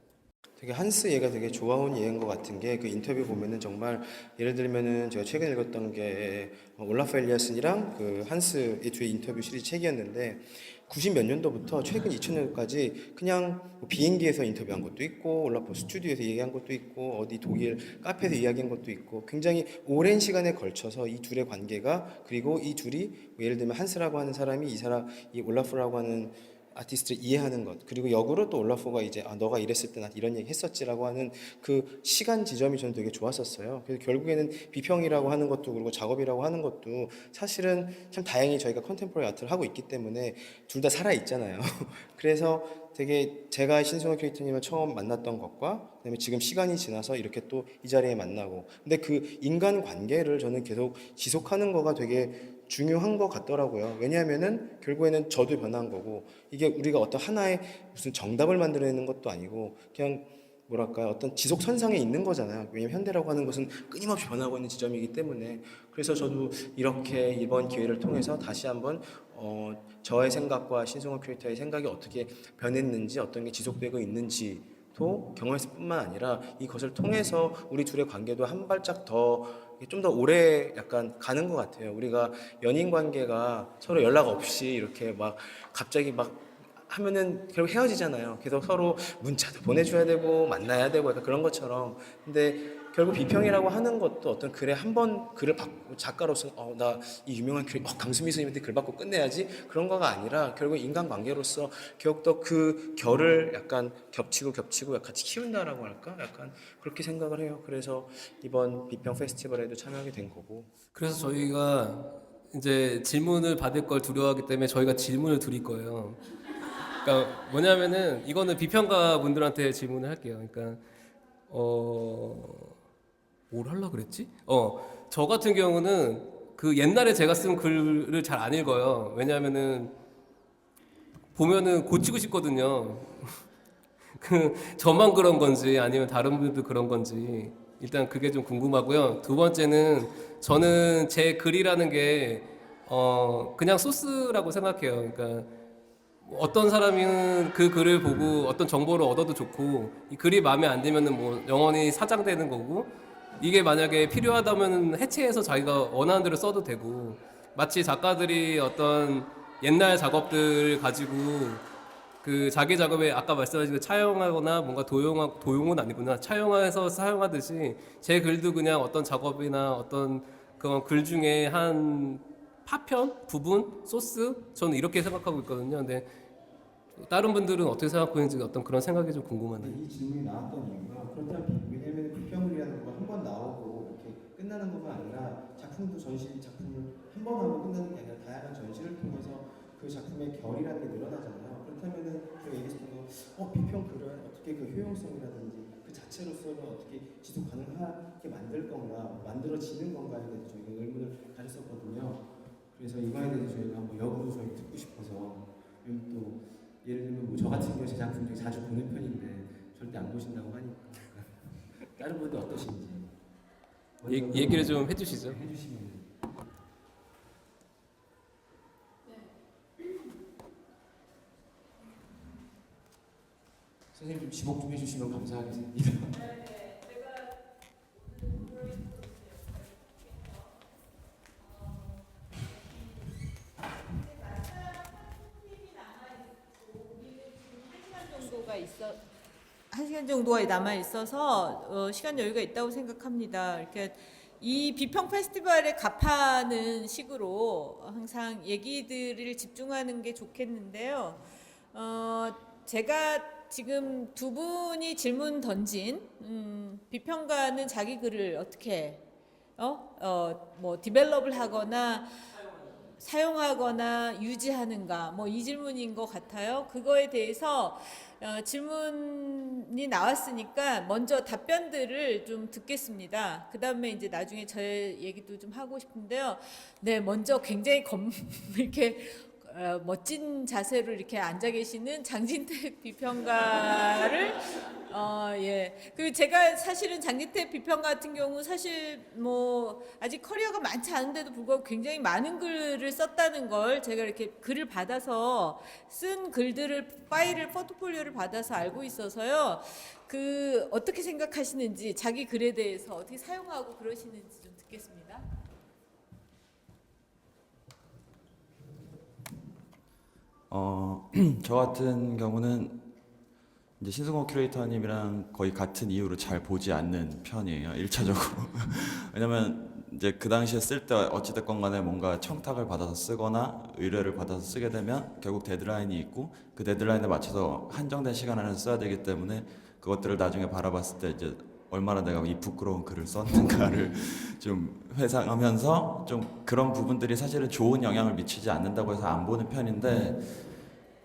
되게 한스 얘가 되게 좋아온 예인 것 같은 게 그 인터뷰 보면은 정말 예를 들면은 제가 최근에 읽었던 게 올라프 엘리아슨이랑 그 한스 이 둘의 인터뷰 시리즈 책이었는데 90 몇 년도부터 최근 2000년까지 그냥 뭐 비행기에서 인터뷰한 것도 있고 올라프 스튜디오에서 얘기한 것도 있고 어디 독일 카페에서 이야기한 것도 있고 굉장히 오랜 시간에 걸쳐서 이 둘의 관계가 그리고 이 둘이 뭐 예를 들면 한스라고 하는 사람이 이 올라프라고 하는 아티스트를 이해하는 것 그리고 역으로 또 올라프가 이제 너가 이랬을 때 나 이런 얘기 했었지라고 하는 그 시간 지점이 저는 되게 좋았었어요. 그래서 결국에는 비평이라고 하는 것도 그리고 작업이라고 하는 것도 사실은 참 다행히 저희가 컨템포러리 아트를 하고 있기 때문에 둘 다 살아 있잖아요. 그래서 되게 제가 신승호 크리에이터님을 처음 만났던 것과 그다음에 지금 시간이 지나서 이렇게 또 이 자리에 만나고 근데 그 인간 관계를 저는 계속 지속하는 거가 되게 중요한 것 같더라고요. 왜냐하면은 결국에는 저도 변한 거고 이게 우리가 어떤 하나의 무슨 정답을 만들어내는 것도 아니고 그냥 뭐랄까요 어떤 지속선상에 있는 거잖아요. 왜냐면 현대라고 하는 것은 끊임없이 변하고 있는 지점이기 때문에 그래서 저도 이렇게 이번 기회를 통해서 다시 한번 저의 생각과 신승호 큐레이터의 생각이 어떻게 변했는지 어떤 게 지속되고 있는지 도 경험했을 뿐만 아니라 이것을 통해서 우리 둘의 관계도 한 발짝 더 좀 더 오래 약간 가는 것 같아요. 우리가 연인 관계가 서로 연락 없이 이렇게 막 갑자기 막 하면은 결국 헤어지잖아요. 그래서 서로 문자도 보내줘야 되고 만나야 되고 약간 그런 것처럼. 근데 결국 비평이라고 하는 것도 어떤 글에 한 번 글을 받고 작가로서 나 이 유명한 글 강수미 스님한테 글 받고 끝내야지 그런 거가 아니라 결국 인간관계로서 결국 그 결을 약간 겹치고 같이 키운다라고 할까? 약간 그렇게 생각을 해요. 그래서 이번 비평 페스티벌에도 참여하게 된 거고. 그래서 저희가 이제 질문을 받을 걸 두려워하기 때문에 저희가 질문을 드릴 거예요. 그러니까 뭐냐면은 이거는 비평가 분들한테 질문을 할게요. 그러니까 뭘 하려고 그랬지? 저 같은 경우는 그 옛날에 제가 쓴 글을 잘 안 읽어요. 왜냐하면은 보면은 고치고 싶거든요. 그 저만 그런 건지 아니면 다른 분들도 그런 건지 일단 그게 좀 궁금하고요. 두 번째는 저는 제 글이라는 게 그냥 소스라고 생각해요. 그러니까 어떤 사람은 그 글을 보고 어떤 정보를 얻어도 좋고 이 글이 마음에 안 들면은 뭐 영원히 사장되는 거고 이게 만약에 필요하다면 해체해서 자기가 원하는 대로 써도 되고 마치 작가들이 어떤 옛날 작업들 가지고 그 자기 작업에 아까 말씀하신 그 차용하거나 뭔가 도용은 아니구나 차용해서 사용하듯이 제 글도 그냥 어떤 작업이나 어떤 그런 글 중에 한 파편 부분 소스 저는 이렇게 생각하고 있거든요. 근데 다른 분들은 어떻게 생각하고 있는지 어떤 그런 생각이 좀 궁금하네요. 이 질문이 나왔던 이유가 그렇다면 왜냐면 비평물이라는 거 한 번 나오고 이렇게 끝나는 것만 아니라 작품도 작품을 한 번 하고 끝나는 게 아니라 다양한 전시를 통해서 그 작품의 결이라는 게 늘어나잖아요. 그렇다면은 그 얘기했던 거 비평 글을 어떻게 그 효용성이라든지 그 자체로서는 어떻게 지속 가능하게 만들 건가 만들어지는 건가에 대해서 저희가 의문을 가졌었거든요. 그래서 이거에 대해서 저희가 한번 역으로 저희 듣고 싶어서 또 예를 들면 뭐 저 같은 경우 제 작품 중에 자주 보는 편인데 절대 안 보신다고 하니까 다른 분들 어떠신지 얘기를 좀 해주시죠. 해주시면 선생님 좀 지목 좀 해주시면 감사하겠습니다. 한 시간 정도가 남아 있어서 시간 여유가 있다고 생각합니다. 이렇게 이 비평 페스티벌에 갑하는 식으로 항상 얘기들을 집중하는 게 좋겠는데요. 제가 지금 두 분이 질문 던진 비평가는 자기 글을 어떻게 뭐 디벨롭을 하거나 사용하거나 유지하는가 뭐 이 질문인 것 같아요. 그거에 대해서 질문이 나왔으니까 먼저 답변들을 좀 듣겠습니다. 그 다음에 이제 나중에 제 얘기도 좀 하고 싶은데요. 네, 먼저 굉장히 이렇게 멋진 자세로 이렇게 앉아 계시는 장진택 비평가를 예. 그리고 제가 사실은 장진택 비평가 같은 경우 사실 뭐 아직 커리어가 많지 않은데도 불구하고 굉장히 많은 글을 썼다는 걸 제가 이렇게 글을 받아서 쓴 글들을 파일을 포트폴리오를 받아서 알고 있어서요. 그 어떻게 생각하시는지 자기 글에 대해서 어떻게 사용하고 그러시는지 좀 듣겠습니다. 저 같은 경우는 이제 신승호 큐레이터님이랑 거의 같은 이유로 잘 보지 않는 편이에요. 1차적으로. 왜냐면 이제 그 당시에 쓸 때 어찌됐건 간에 뭔가 청탁을 받아서 쓰거나 의뢰를 받아서 쓰게 되면 결국 데드라인이 있고 그 데드라인에 맞춰서 한정된 시간 안에 써야 되기 때문에 그것들을 나중에 바라봤을 때 이제 얼마나 내가 이 부끄러운 글을 썼는가를 좀 회상하면서 좀 그런 부분들이 사실은 좋은 영향을 미치지 않는다고 해서 안 보는 편인데,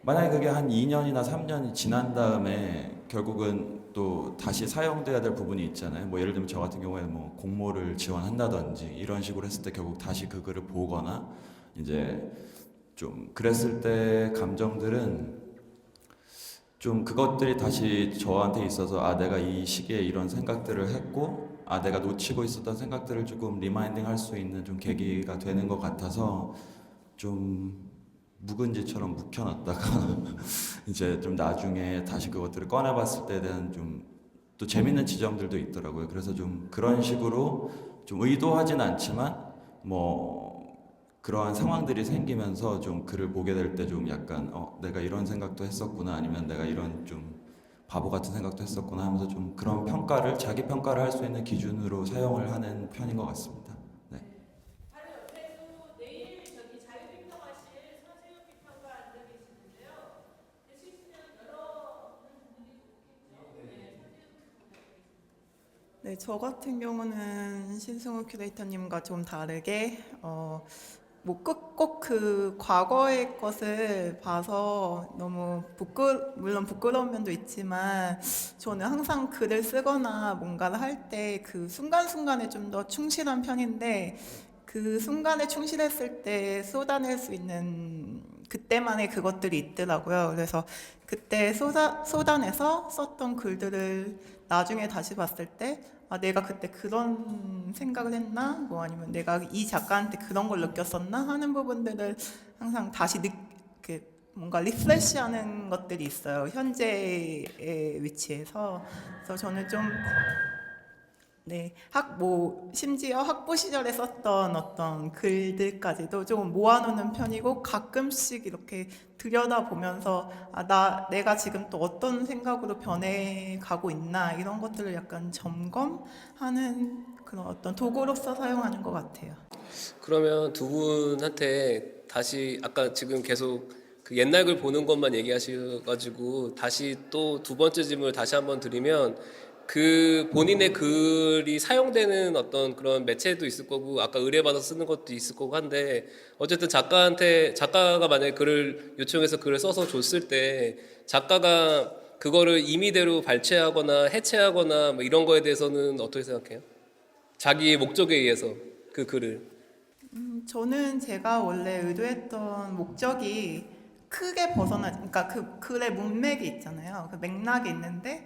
만약에 그게 한 2년이나 3년이 지난 다음에 결국은 또 다시 사용돼야 될 부분이 있잖아요. 뭐 예를 들면 저 같은 경우에 뭐 공모를 지원한다든지 이런 식으로 했을 때 결국 다시 그 글을 보거나 이제 좀 그랬을 때 감정들은 좀 그것들이 다시 저한테 있어서 아 내가 이 시기에 이런 생각들을 했고 아 내가 놓치고 있었던 생각들을 조금 리마인딩 할 수 있는 좀 계기가 되는 것 같아서 좀 묵은지처럼 묵혀놨다가 이제 좀 나중에 다시 그것들을 꺼내봤을 때에 대한 좀 또 재밌는 지점들도 있더라고요. 그래서 좀 그런 식으로 좀 의도하진 않지만 뭐 그러한 상황들이 생기면서 좀 글을 보게 될 때 좀 약간 내가 이런 생각도 했었구나 아니면 내가 이런 좀 바보 같은 생각도 했었구나 하면서 좀 그런 평가를 자기 평가를 할 수 있는 기준으로 사용을 하는 편인 것 같습니다. 네. 바로 옆에도 내일 저기 자유비평하실 서재훈 비평가 앉아 계시는데요. 실시간 여러 분들이 좋겠죠. 네, 저 같은 경우는 신승우 큐레이터님과 좀 다르게 뭐 꼭 그 과거의 것을 봐서 너무 물론 부끄러운 면도 있지만 저는 항상 글을 쓰거나 뭔가를 할 때 그 순간순간에 좀 더 충실한 편인데 그 순간에 충실했을 때 쏟아낼 수 있는 그때만의 그것들이 있더라고요. 그래서 그때 쏟아내서 썼던 글들을 나중에 다시 봤을 때 아, 내가 그때 그런 생각을 했나? 뭐 아니면 내가 이 작가한테 그런 걸 느꼈었나? 하는 부분들을 항상 다시 이렇게 뭔가 리프레시하는 것들이 있어요. 현재의 위치에서. 그래서 저는 좀 네, 심지어 학부 시절에 썼던 어떤 글들까지도 조금 모아놓는 편이고 가끔씩 이렇게 들여다보면서 내가 지금 또 어떤 생각으로 변해가고 있나 이런 것들을 약간 점검하는 그런 어떤 도구로서 사용하는 것 같아요. 그러면 두 분한테 다시 아까 지금 계속 그 옛날 글 보는 것만 얘기하셔가지고 다시 또 두 번째 질문을 다시 한번 드리면 그 본인의 글이 사용되는 어떤 그런 매체도 있을 거고 아까 의뢰받아서 쓰는 것도 있을 거고 한데 어쨌든 작가가 만약에 글을 요청해서 글을 써서 줬을 때 작가가 그거를 임의대로 발췌하거나 해체하거나 뭐 이런 거에 대해서는 어떻게 생각해요? 자기의 목적에 의해서 그 글을 저는 제가 원래 의도했던 목적이 크게 그러니까 그 글의 문맥이 있잖아요. 그 맥락이 있는데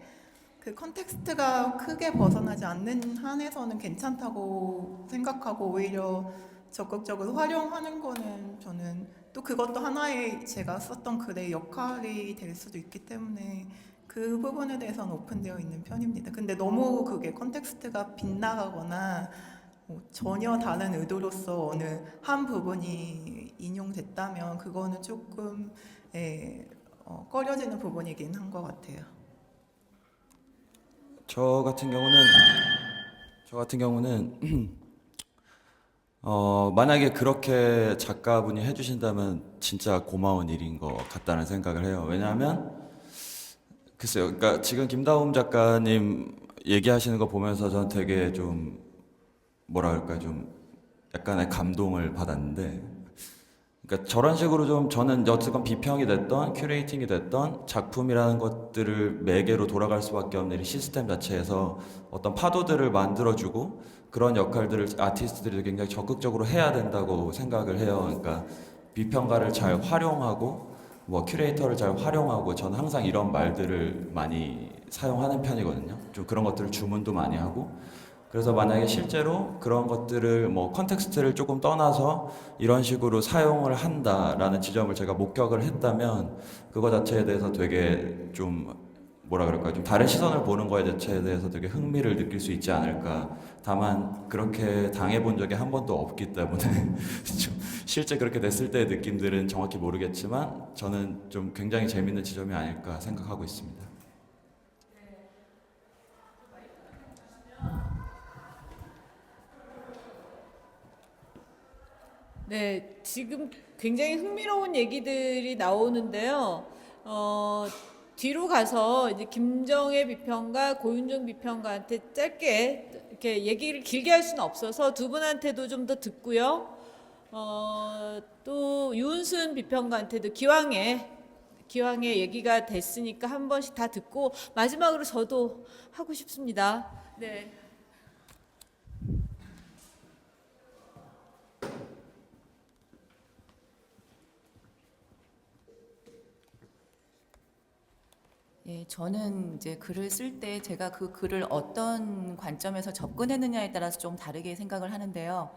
그 컨텍스트가 크게 벗어나지 않는 한에서는 괜찮다고 생각하고 오히려 적극적으로 활용하는 거는 저는 또 그것도 하나의 제가 썼던 글의 역할이 될 수도 있기 때문에 그 부분에 대해서는 오픈되어 있는 편입니다. 근데 너무 그게 컨텍스트가 빗나가거나 전혀 다른 의도로서 어느 한 부분이 인용됐다면 그거는 조금 꺼려지는 부분이긴 한 것 같아요. 저 같은 경우는 만약에 그렇게 작가분이 해주신다면 진짜 고마운 일인 것 같다는 생각을 해요. 왜냐하면 글쎄요, 그러니까 지금 김다움 작가님 얘기하시는 거 보면서 전 되게 좀 뭐랄까 좀 약간의 감동을 받았는데 그러니까 저런 식으로 좀 저는 어쨌건 비평이 됐던 큐레이팅이 됐던 작품이라는 것들을 매개로 돌아갈 수밖에 없는 이 시스템 자체에서 어떤 파도들을 만들어주고 그런 역할들을 아티스트들이 굉장히 적극적으로 해야 된다고 생각을 해요. 그러니까 비평가를 잘 활용하고 뭐 큐레이터를 잘 활용하고 저는 항상 이런 말들을 많이 사용하는 편이거든요. 좀 그런 것들을 주문도 많이 하고 그래서 만약에 실제로 그런 것들을 뭐 컨텍스트를 조금 떠나서 이런 식으로 사용을 한다라는 지점을 제가 목격을 했다면 그거 자체에 대해서 되게 좀 뭐라 그럴까요? 좀 다른 시선을 보는 거에 자체에 대해서 되게 흥미를 느낄 수 있지 않을까. 다만 그렇게 당해본 적이 한 번도 없기 때문에 좀 실제 그렇게 됐을 때의 느낌들은 정확히 모르겠지만 저는 좀 굉장히 재밌는 지점이 아닐까 생각하고 있습니다. 네, 지금 굉장히 흥미로운 얘기들이 나오는데요. 뒤로 가서 이제 김정혜 비평가, 고윤정 비평가한테 짧게 이렇게 얘기를 길게 할 수는 없어서 두 분한테도 좀 더 듣고요. 또 유은순 비평가한테도 기왕에 얘기가 됐으니까 한 번씩 다 듣고 마지막으로 저도 하고 싶습니다. 네. 예, 저는 이제 글을 쓸 때 제가 그 글을 어떤 관점에서 접근했느냐에 따라서 좀 다르게 생각을 하는데요.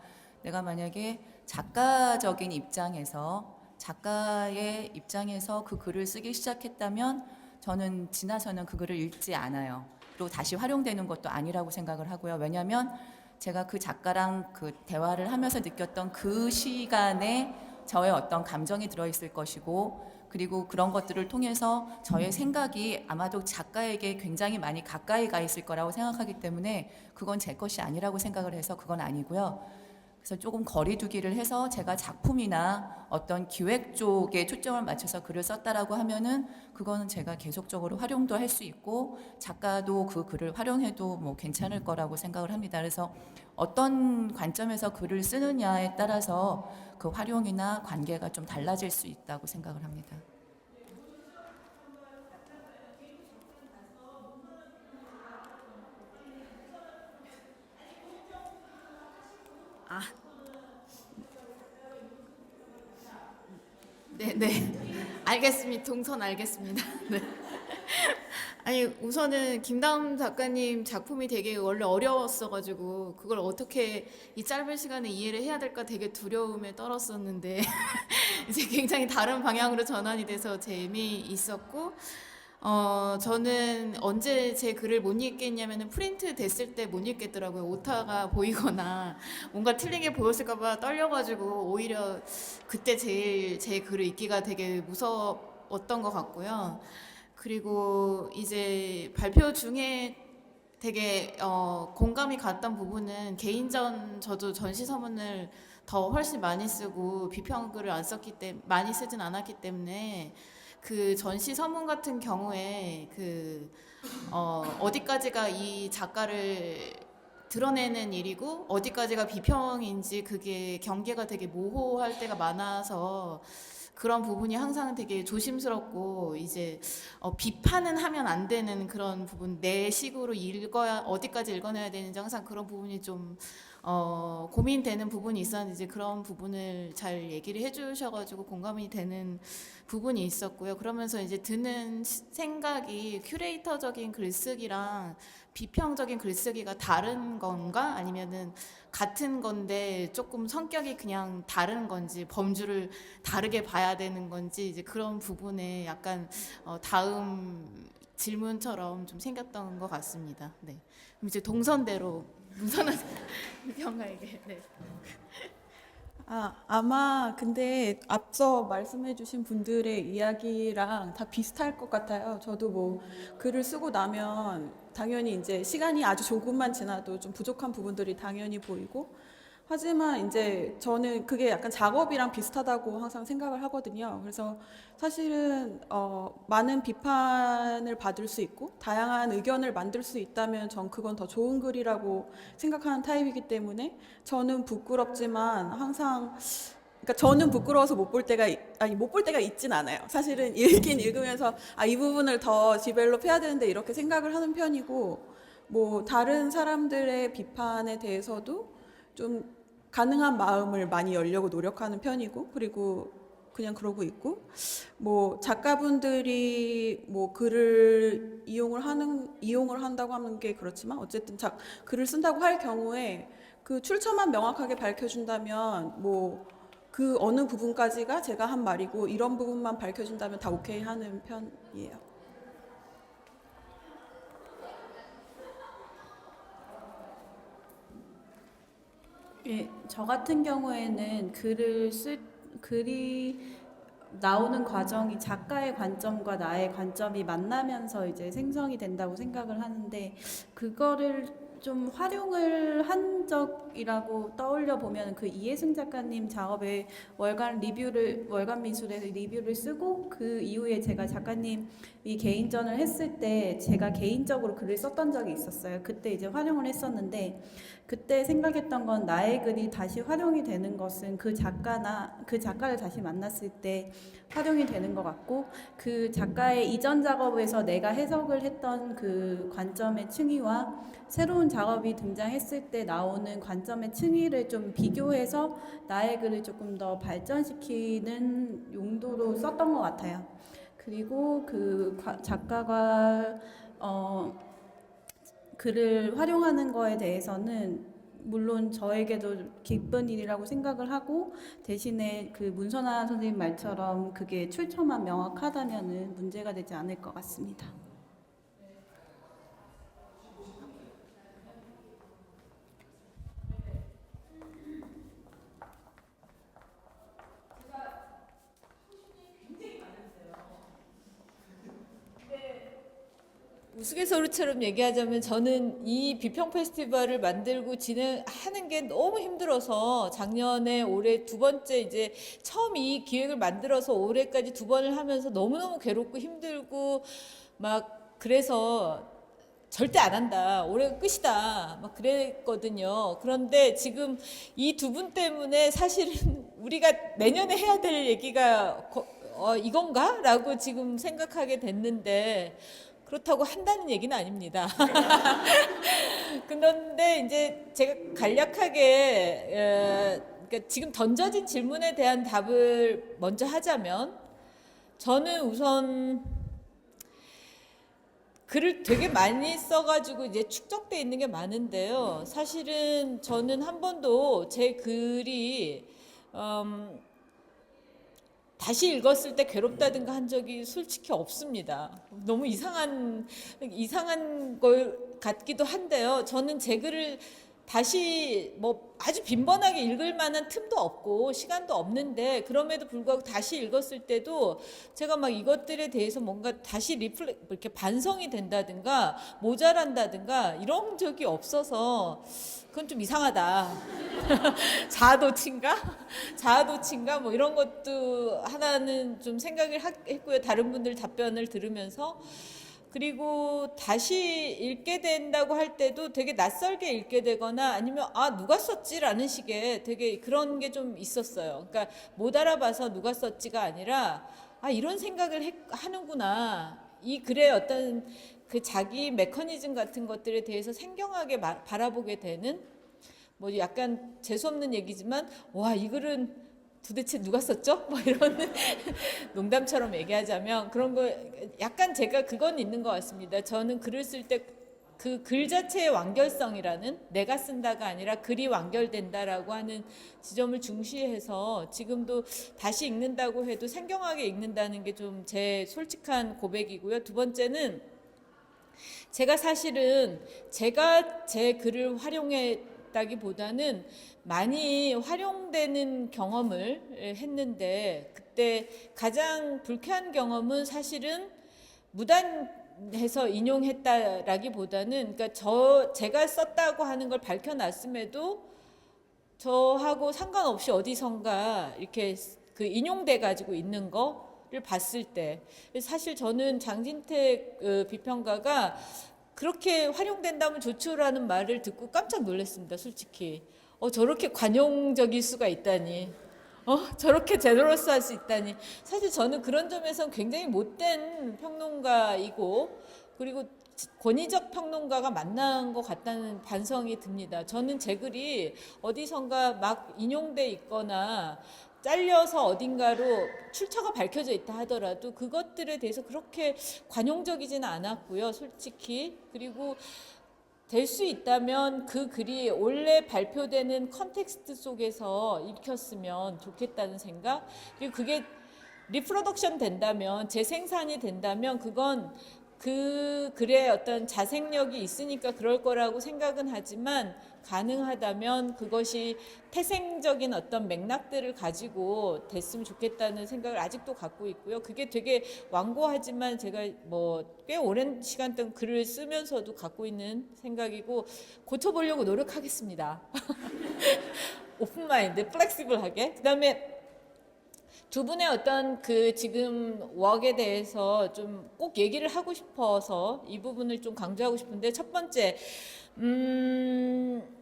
내가 만약에 작가적인 입장에서 작가의 입장에서 그 글을 쓰기 시작했다면 저는 지나서는 그 글을 읽지 않아요. 그리고 다시 활용되는 것도 아니라고 생각을 하고요. 왜냐하면 제가 그 작가랑 그 대화를 하면서 느꼈던 그 시간에 저의 어떤 감정이 들어있을 것이고 그리고 그런 것들을 통해서 저의 생각이 아마도 작가에게 굉장히 많이 가까이 가 있을 거라고 생각하기 때문에 그건 제 것이 아니라고 생각을 해서 그건 아니고요. 그래서 조금 거리두기를 해서 제가 작품이나 어떤 기획 쪽에 초점을 맞춰서 글을 썼다라고 하면은 그거는 제가 계속적으로 활용도 할 수 있고 작가도 그 글을 활용해도 뭐 괜찮을 거라고 생각을 합니다. 그래서 어떤 관점에서 글을 쓰느냐에 따라서 그 활용이나 관계가 좀 달라질 수 있다고 생각을 합니다. 네. 알겠습니다. 동선 알겠습니다. 네. 아니 우선은 김다음 작가님 작품이 되게 원래 어려웠어가지고 그걸 어떻게 이 짧은 시간에 이해를 해야 될까 되게 두려움에 떨었었는데 이제 굉장히 다른 방향으로 전환이 돼서 재미있었고 저는 언제 제 글을 못 읽겠냐면은 프린트 됐을 때 못 읽겠더라고요. 오타가 보이거나 뭔가 틀리게 보였을까봐 떨려가지고 오히려 그때 제일 제 글을 읽기가 되게 무서웠던 것 같고요. 그리고 이제 발표 중에 되게 공감이 갔던 부분은 개인전 저도 전시 서문을 더 훨씬 많이 쓰고 비평글을 안 썼기 때문에 많이 쓰진 않았기 때문에 그 전시 서문 같은 경우에 그 어디까지가 이 작가를 드러내는 일이고 어디까지가 비평인지 그게 경계가 되게 모호할 때가 많아서 그런 부분이 항상 되게 조심스럽고 이제 비판은 하면 안 되는 그런 부분 내 식으로 읽어야 어디까지 읽어내야 되는지 항상 그런 부분이 좀 고민되는 부분이 있었는데 이제 그런 부분을 잘 얘기를 해주셔가지고 공감이 되는 부분이 있었고요. 그러면서 이제 드는 생각이 큐레이터적인 글쓰기랑 비평적인 글쓰기가 다른 건가 아니면은 같은 건데 조금 성격이 그냥 다른 건지 범주를 다르게 봐야 되는 건지 이제 그런 부분에 약간 다음 질문처럼 좀 생겼던 것 같습니다. 네. 그럼 이제 동선대로 문선한 평가에게. 네. 아마 근데 앞서 말씀해주신 분들의 이야기랑 다 비슷할 것 같아요. 저도 뭐 글을 쓰고 나면 당연히 이제 시간이 아주 조금만 지나도 좀 부족한 부분들이 당연히 보이고 하지만 이제 저는 그게 약간 작업이랑 비슷하다고 항상 생각을 하거든요. 그래서 사실은 많은 비판을 받을 수 있고 다양한 의견을 만들 수 있다면 전 그건 더 좋은 글이라고 생각하는 타입이기 때문에 저는 부끄럽지만 항상 그러니까 저는 부끄러워서 못 볼 때가 못 볼 때가 있진 않아요. 사실은 읽긴 읽으면서 이 부분을 더 디벨롭 해야 되는데 이렇게 생각을 하는 편이고, 뭐 다른 사람들의 비판에 대해서도 좀 가능한 마음을 많이 열려고 노력하는 편이고, 그리고 그냥 그러고 있고, 뭐 작가분들이 뭐 글을 이용을 한다고 하는 게 그렇지만 어쨌든 글을 쓴다고 할 경우에 그 출처만 명확하게 밝혀준다면 뭐 그 어느 부분까지가 제가 한 말이고 이런 부분만 밝혀준다면 다 오케이 하는 편이에요. 예, 저 같은 경우에는 글이 나오는 과정이 작가의 관점과 나의 관점이 만나면서 이제 생성이 된다고 생각을 하는데, 그거를 좀 활용을 한 적이라고 떠올려 보면 그 이해승 작가님 작업에 월간 미술에서 리뷰를 쓰고 그 이후에 제가 작가님이 개인전을 했을 때 제가 개인적으로 글을 썼던 적이 있었어요. 그때 이제 활용을 했었는데, 그때 생각했던 건 나의 글이 다시 활용이 되는 것은 그 작가를 다시 만났을 때 활용이 되는 것 같고, 그 작가의 이전 작업에서 내가 해석을 했던 그 관점의 층위와 새로운 작업이 등장했을 때 나오는 관점의 층위를 좀 비교해서 나의 글을 조금 더 발전시키는 용도로 썼던 것 같아요. 그리고 그 작가가 글을 활용하는 거에 대해서는 물론 저에게도 기쁜 일이라고 생각을 하고, 대신에 그 문선아 선생님 말처럼 그게 출처만 명확하다면은 문제가 되지 않을 것 같습니다. 우스갯소리처럼 얘기하자면 저는 이 비평 페스티벌을 만들고 진행하는 게 너무 힘들어서 작년에 올해 두 번째 이제 처음 이 기획을 만들어서 올해까지 두 번을 하면서 너무너무 괴롭고 힘들고 막 그래서 절대 안 한다. 올해가 끝이다. 막 그랬거든요. 그런데 지금 이 두 분 때문에 사실은 우리가 내년에 해야 될 얘기가 이건가? 라고 지금 생각하게 됐는데, 그렇다고 한다는 얘기는 아닙니다. 그런데 이제 제가 간략하게 그러니까 지금 던져진 질문에 대한 답을 먼저 하자면, 저는 우선 글을 되게 많이 써가지고 이제 축적돼 있는 게 많은데요. 사실은 저는 한 번도 제 글이 다시 읽었을 때 괴롭다든가 한 적이 솔직히 없습니다. 너무 이상한 걸 같기도 한데요. 저는 제 글을 다시 뭐 아주 빈번하게 읽을 만한 틈도 없고 시간도 없는데, 그럼에도 불구하고 다시 읽었을 때도 제가 막 이것들에 대해서 뭔가 다시 이렇게 반성이 된다든가 모자란다든가 이런 적이 없어서 그건 좀 이상하다. 자아도취인가 뭐 이런 것도 하나는 좀 생각을 했고요. 다른 분들 답변을 들으면서. 그리고 다시 읽게 된다고 할 때도 되게 낯설게 읽게 되거나 아니면 누가 썼지라는 식의 되게 그런 게 좀 있었어요. 그러니까 못 알아봐서 누가 썼지가 아니라 이런 생각을 하는구나. 이 글의 어떤 그 자기 메커니즘 같은 것들에 대해서 생경하게 바라보게 되는, 뭐 약간 재수없는 얘기지만 이 글은 도대체 누가 썼죠? 뭐 이런 농담처럼 얘기하자면 그런 거 약간 제가 그건 있는 것 같습니다. 저는 글을 쓸 때 그 글 자체의 완결성이라는, 내가 쓴다가 아니라 글이 완결된다라고 하는 지점을 중시해서 지금도 다시 읽는다고 해도 생경하게 읽는다는 게 좀 제 솔직한 고백이고요. 두 번째는 제가 사실은 제가 제 글을 활용했다기보다는 많이 활용되는 경험을 했는데, 그때 가장 불쾌한 경험은 사실은 무단해서 인용했다라기보다는, 그러니까 제가 썼다고 하는 걸 밝혀놨음에도 저하고 상관없이 어디선가 이렇게 그 인용돼 가지고 있는 거를 봤을 때, 사실 저는 장진택 비평가가 그렇게 활용된다면 좋죠라는 말을 듣고 깜짝 놀랐습니다. 솔직히 저렇게 관용적일 수가 있다니. 저렇게 제너러스 할 수 있다니. 사실 저는 그런 점에서 굉장히 못된 평론가이고, 그리고 권위적 평론가가 만난 것 같다는 반성이 듭니다. 저는 제 글이 어디선가 막 인용돼 있거나 잘려서 어딘가로 출처가 밝혀져 있다 하더라도 그것들에 대해서 그렇게 관용적이지는 않았고요, 솔직히. 그리고 될 수 있다면 그 글이 원래 발표되는 컨텍스트 속에서 읽혔으면 좋겠다는 생각. 그리고 그게 리프로덕션 된다면, 재생산이 된다면 그건 그 글에 어떤 자생력이 있으니까 그럴 거라고 생각은 하지만, 가능하다면 그것이 태생적인 어떤 맥락들을 가지고 됐으면 좋겠다는 생각을 아직도 갖고 있고요. 그게 되게 완고하지만 제가 뭐 꽤 오랜 시간 동안 글을 쓰면서도 갖고 있는 생각이고, 고쳐보려고 노력하겠습니다. 오픈마인드, 플렉시블하게. 그다음에 두 분의 어떤 그 지금 웍에 대해서 좀 꼭 얘기를 하고 싶어서 이 부분을 좀 강조하고 싶은데, 첫 번째,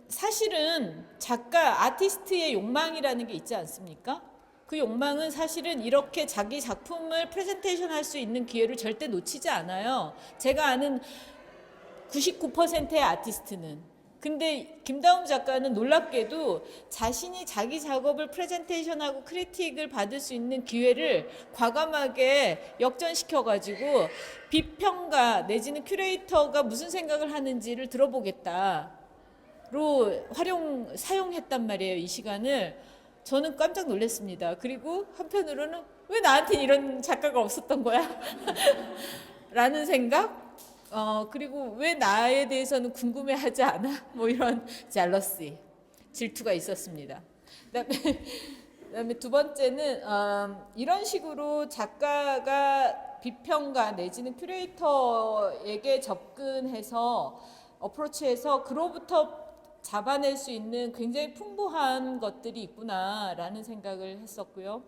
사실은 작가, 아티스트의 욕망이라는 게 있지 않습니까? 그 욕망은 사실은 이렇게 자기 작품을 프레젠테이션 할 수 있는 기회를 절대 놓치지 않아요. 제가 아는 99%의 아티스트는. 근데 김다움 작가는 놀랍게도 자신이 자기 작업을 프레젠테이션하고 크리틱을 받을 수 있는 기회를 과감하게 역전시켜가지고 비평가 내지는 큐레이터가 무슨 생각을 하는지를 들어보겠다로 사용했단 말이에요, 이 시간을. 저는 깜짝 놀랐습니다. 그리고 한편으로는 왜 나한테 이런 작가가 없었던 거야? 라는 생각? 그리고 왜 나에 대해서는 궁금해하지 않아? 뭐 이런 젤러시, 질투가 있었습니다. 그다음에 두 번째는 이런 식으로 작가가 비평가 내지는 큐레이터에게 접근해서 어프로치해서 그로부터 잡아낼 수 있는 굉장히 풍부한 것들이 있구나라는 생각을 했었고요.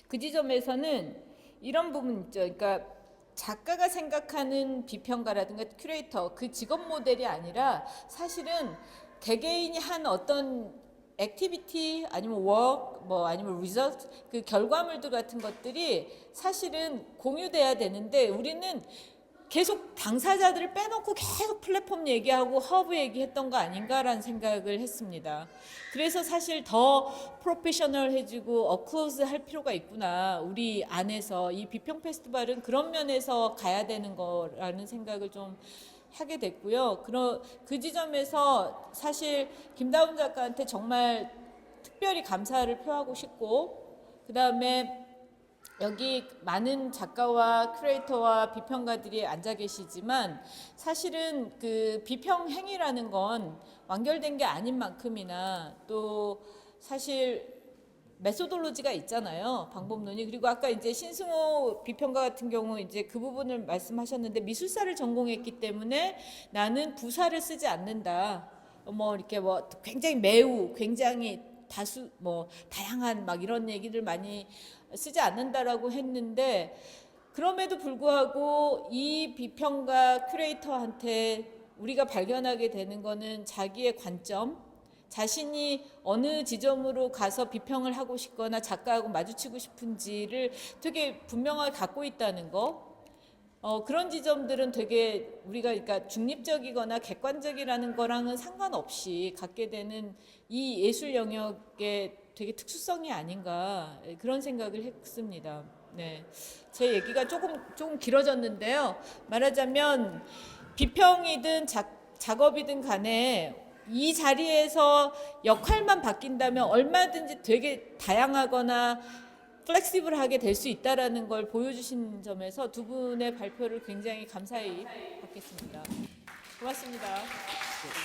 그 지점에서는 이런 부분 있죠. 그러니까 작가가 생각하는 비평가라든가 큐레이터, 그 직업 모델이 아니라 사실은 개개인이 한 어떤 액티비티 아니면 워크 뭐 아니면 리저트, 그 결과물들 같은 것들이 사실은 공유돼야 되는데, 우리는 계속 당사자들을 빼놓고 계속 플랫폼 얘기하고 허브 얘기했던 거 아닌가라는 생각을 했습니다. 그래서 사실 더 프로페셔널해지고 어클로즈 할 필요가 있구나. 우리 안에서 이 비평 페스티벌은 그런 면에서 가야 되는 거라는 생각을 좀 하게 됐고요. 그 지점에서 사실 김다운 작가한테 정말 특별히 감사를 표하고 싶고, 그 다음에 여기 많은 작가와 큐레이터와 비평가들이 앉아 계시지만 사실은 그 비평 행위라는 건 완결된 게 아닌 만큼이나 또 사실 메소돌로지가 있잖아요. 방법론이. 그리고 아까 이제 신승호 비평가 같은 경우 이제 그 부분을 말씀하셨는데, 미술사를 전공했기 때문에 나는 부사를 쓰지 않는다. 뭐 이렇게 뭐 굉장히 다수 뭐 다양한 막 이런 얘기를 많이 쓰지 않는다라고 했는데, 그럼에도 불구하고 이 비평가 큐레이터한테 우리가 발견하게 되는 거는 자기의 관점, 자신이 어느 지점으로 가서 비평을 하고 싶거나 작가하고 마주치고 싶은지를 되게 분명하게 갖고 있다는 거. 그런 지점들은 되게 우리가 그러니까 중립적이거나 객관적이라는 거랑은 상관없이 갖게 되는 이 예술 영역의 되게 특수성이 아닌가, 그런 생각을 했습니다. 네, 제 얘기가 조금 길어졌는데요. 말하자면 비평이든 작업이든 간에 이 자리에서 역할만 바뀐다면 얼마든지 되게 다양하거나 플렉시블하게 될 수 있다라는 걸 보여주신 점에서 두 분의 발표를 굉장히 감사히 받겠습니다. 고맙습니다.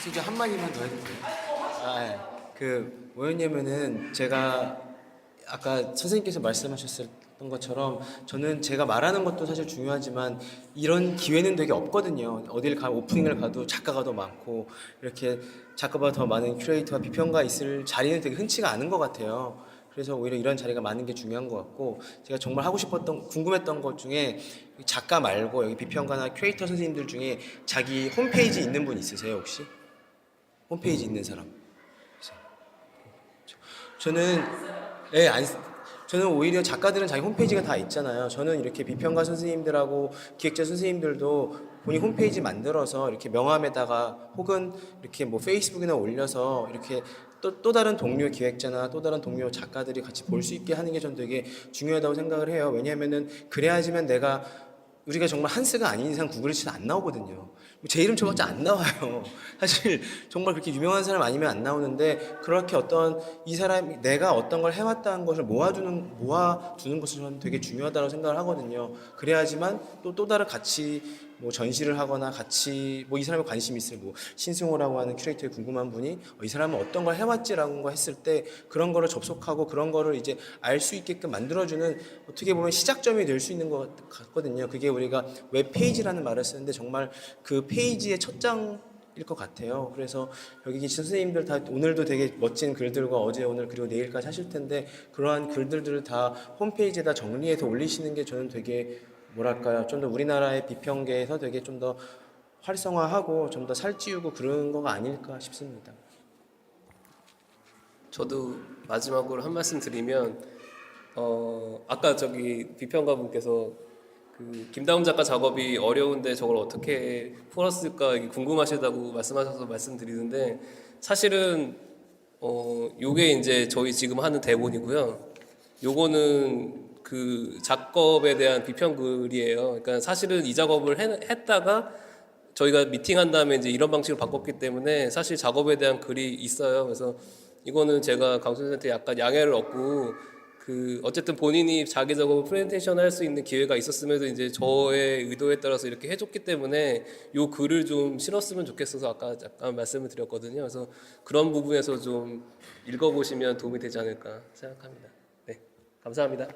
진짜 한마디만 더 해도 돼요? 뭐였냐면은 제가 아까 선생님께서 말씀하셨던 것처럼 저는 제가 말하는 것도 사실 중요하지만 이런 기회는 되게 없거든요. 어딜 오프닝을 가도 작가가 더 많고 이렇게 작가보다 더 많은 큐레이터와 비평가 있을 자리는 되게 흔치가 않은 것 같아요. 그래서 오히려 이런 자리가 많은 게 중요한 것 같고, 제가 정말 하고 싶었던, 궁금했던 것 중에 작가 말고 여기 비평가나 큐레이터 선생님들 중에 자기 홈페이지 있는 분 있으세요 혹시? 홈페이지 있는 사람? 저는 예, 저는 오히려 작가들은 자기 홈페이지가 다 있잖아요. 저는 이렇게 비평가 선생님들하고 기획자 선생님들도 본인 홈페이지 만들어서 이렇게 명함에다가 혹은 이렇게 뭐 페이스북이나 올려서 이렇게 또 다른 동료 기획자나 또 다른 동료 작가들이 같이 볼 수 있게 하는 게 전 되게 중요하다고 생각을 해요. 왜냐하면은 그래야지만 우리가 정말 한스가 아닌 이상 구글에 치면 안 나오거든요. 제 이름 쳐봤자 안 나와요. 사실 정말 그렇게 유명한 사람 아니면 안 나오는데 그렇게 이 사람이 내가 어떤 걸 해왔다는 것을 모아주는 것이 저는 되게 중요하다고 생각을 하거든요. 그래야지만 또 다른 같이 뭐 전시를 하거나 같이 뭐 이 사람에 관심이 있을 뭐 신승호라고 하는 큐레이터에 궁금한 분이 이 사람은 어떤 걸 해왔지라는 거 했을 때 그런 거를 접속하고 그런 거를 이제 알 수 있게끔 만들어주는 어떻게 보면 시작점이 될 수 있는 것 같거든요. 그게 우리가 웹페이지라는 말을 쓰는데 정말 그 페이지의 첫 장일 것 같아요. 그래서 여기 계신 선생님들 다 오늘도 되게 멋진 글들과 어제 오늘 그리고 내일까지 하실 텐데 그러한 글들을 다 홈페이지에다 정리해서 올리시는 게 저는 되게 뭐랄까요, 좀 더 우리나라의 비평계에서 되게 좀 더 활성화하고 좀 더 살찌우고 그런 거가 아닐까 싶습니다. 저도 마지막으로 한 말씀 드리면 아까 저기 비평가 분께서 그 김다운 작가 작업이 어려운데 저걸 어떻게 풀었을까 이게 궁금하시다고 말씀하셔서 말씀드리는데 사실은 요게 이제 저희 지금 하는 대본이고요. 요거는 그 작업에 대한 비평글이에요. 그러니까 사실은 이 작업을 했다가 저희가 미팅한 다음에 이제 이런 방식으로 바꿨기 때문에 사실 작업에 대한 글이 있어요. 그래서 이거는 제가 강수 선생님한테 약간 양해를 얻고 그 어쨌든 본인이 자기 작업을 프레젠테이션 할 수 있는 기회가 있었음에도 이제 저의 의도에 따라서 이렇게 해줬기 때문에 요 글을 좀 실었으면 좋겠어서 아까 잠깐 말씀을 드렸거든요. 그래서 그런 부분에서 좀 읽어보시면 도움이 되지 않을까 생각합니다. 네, 감사합니다.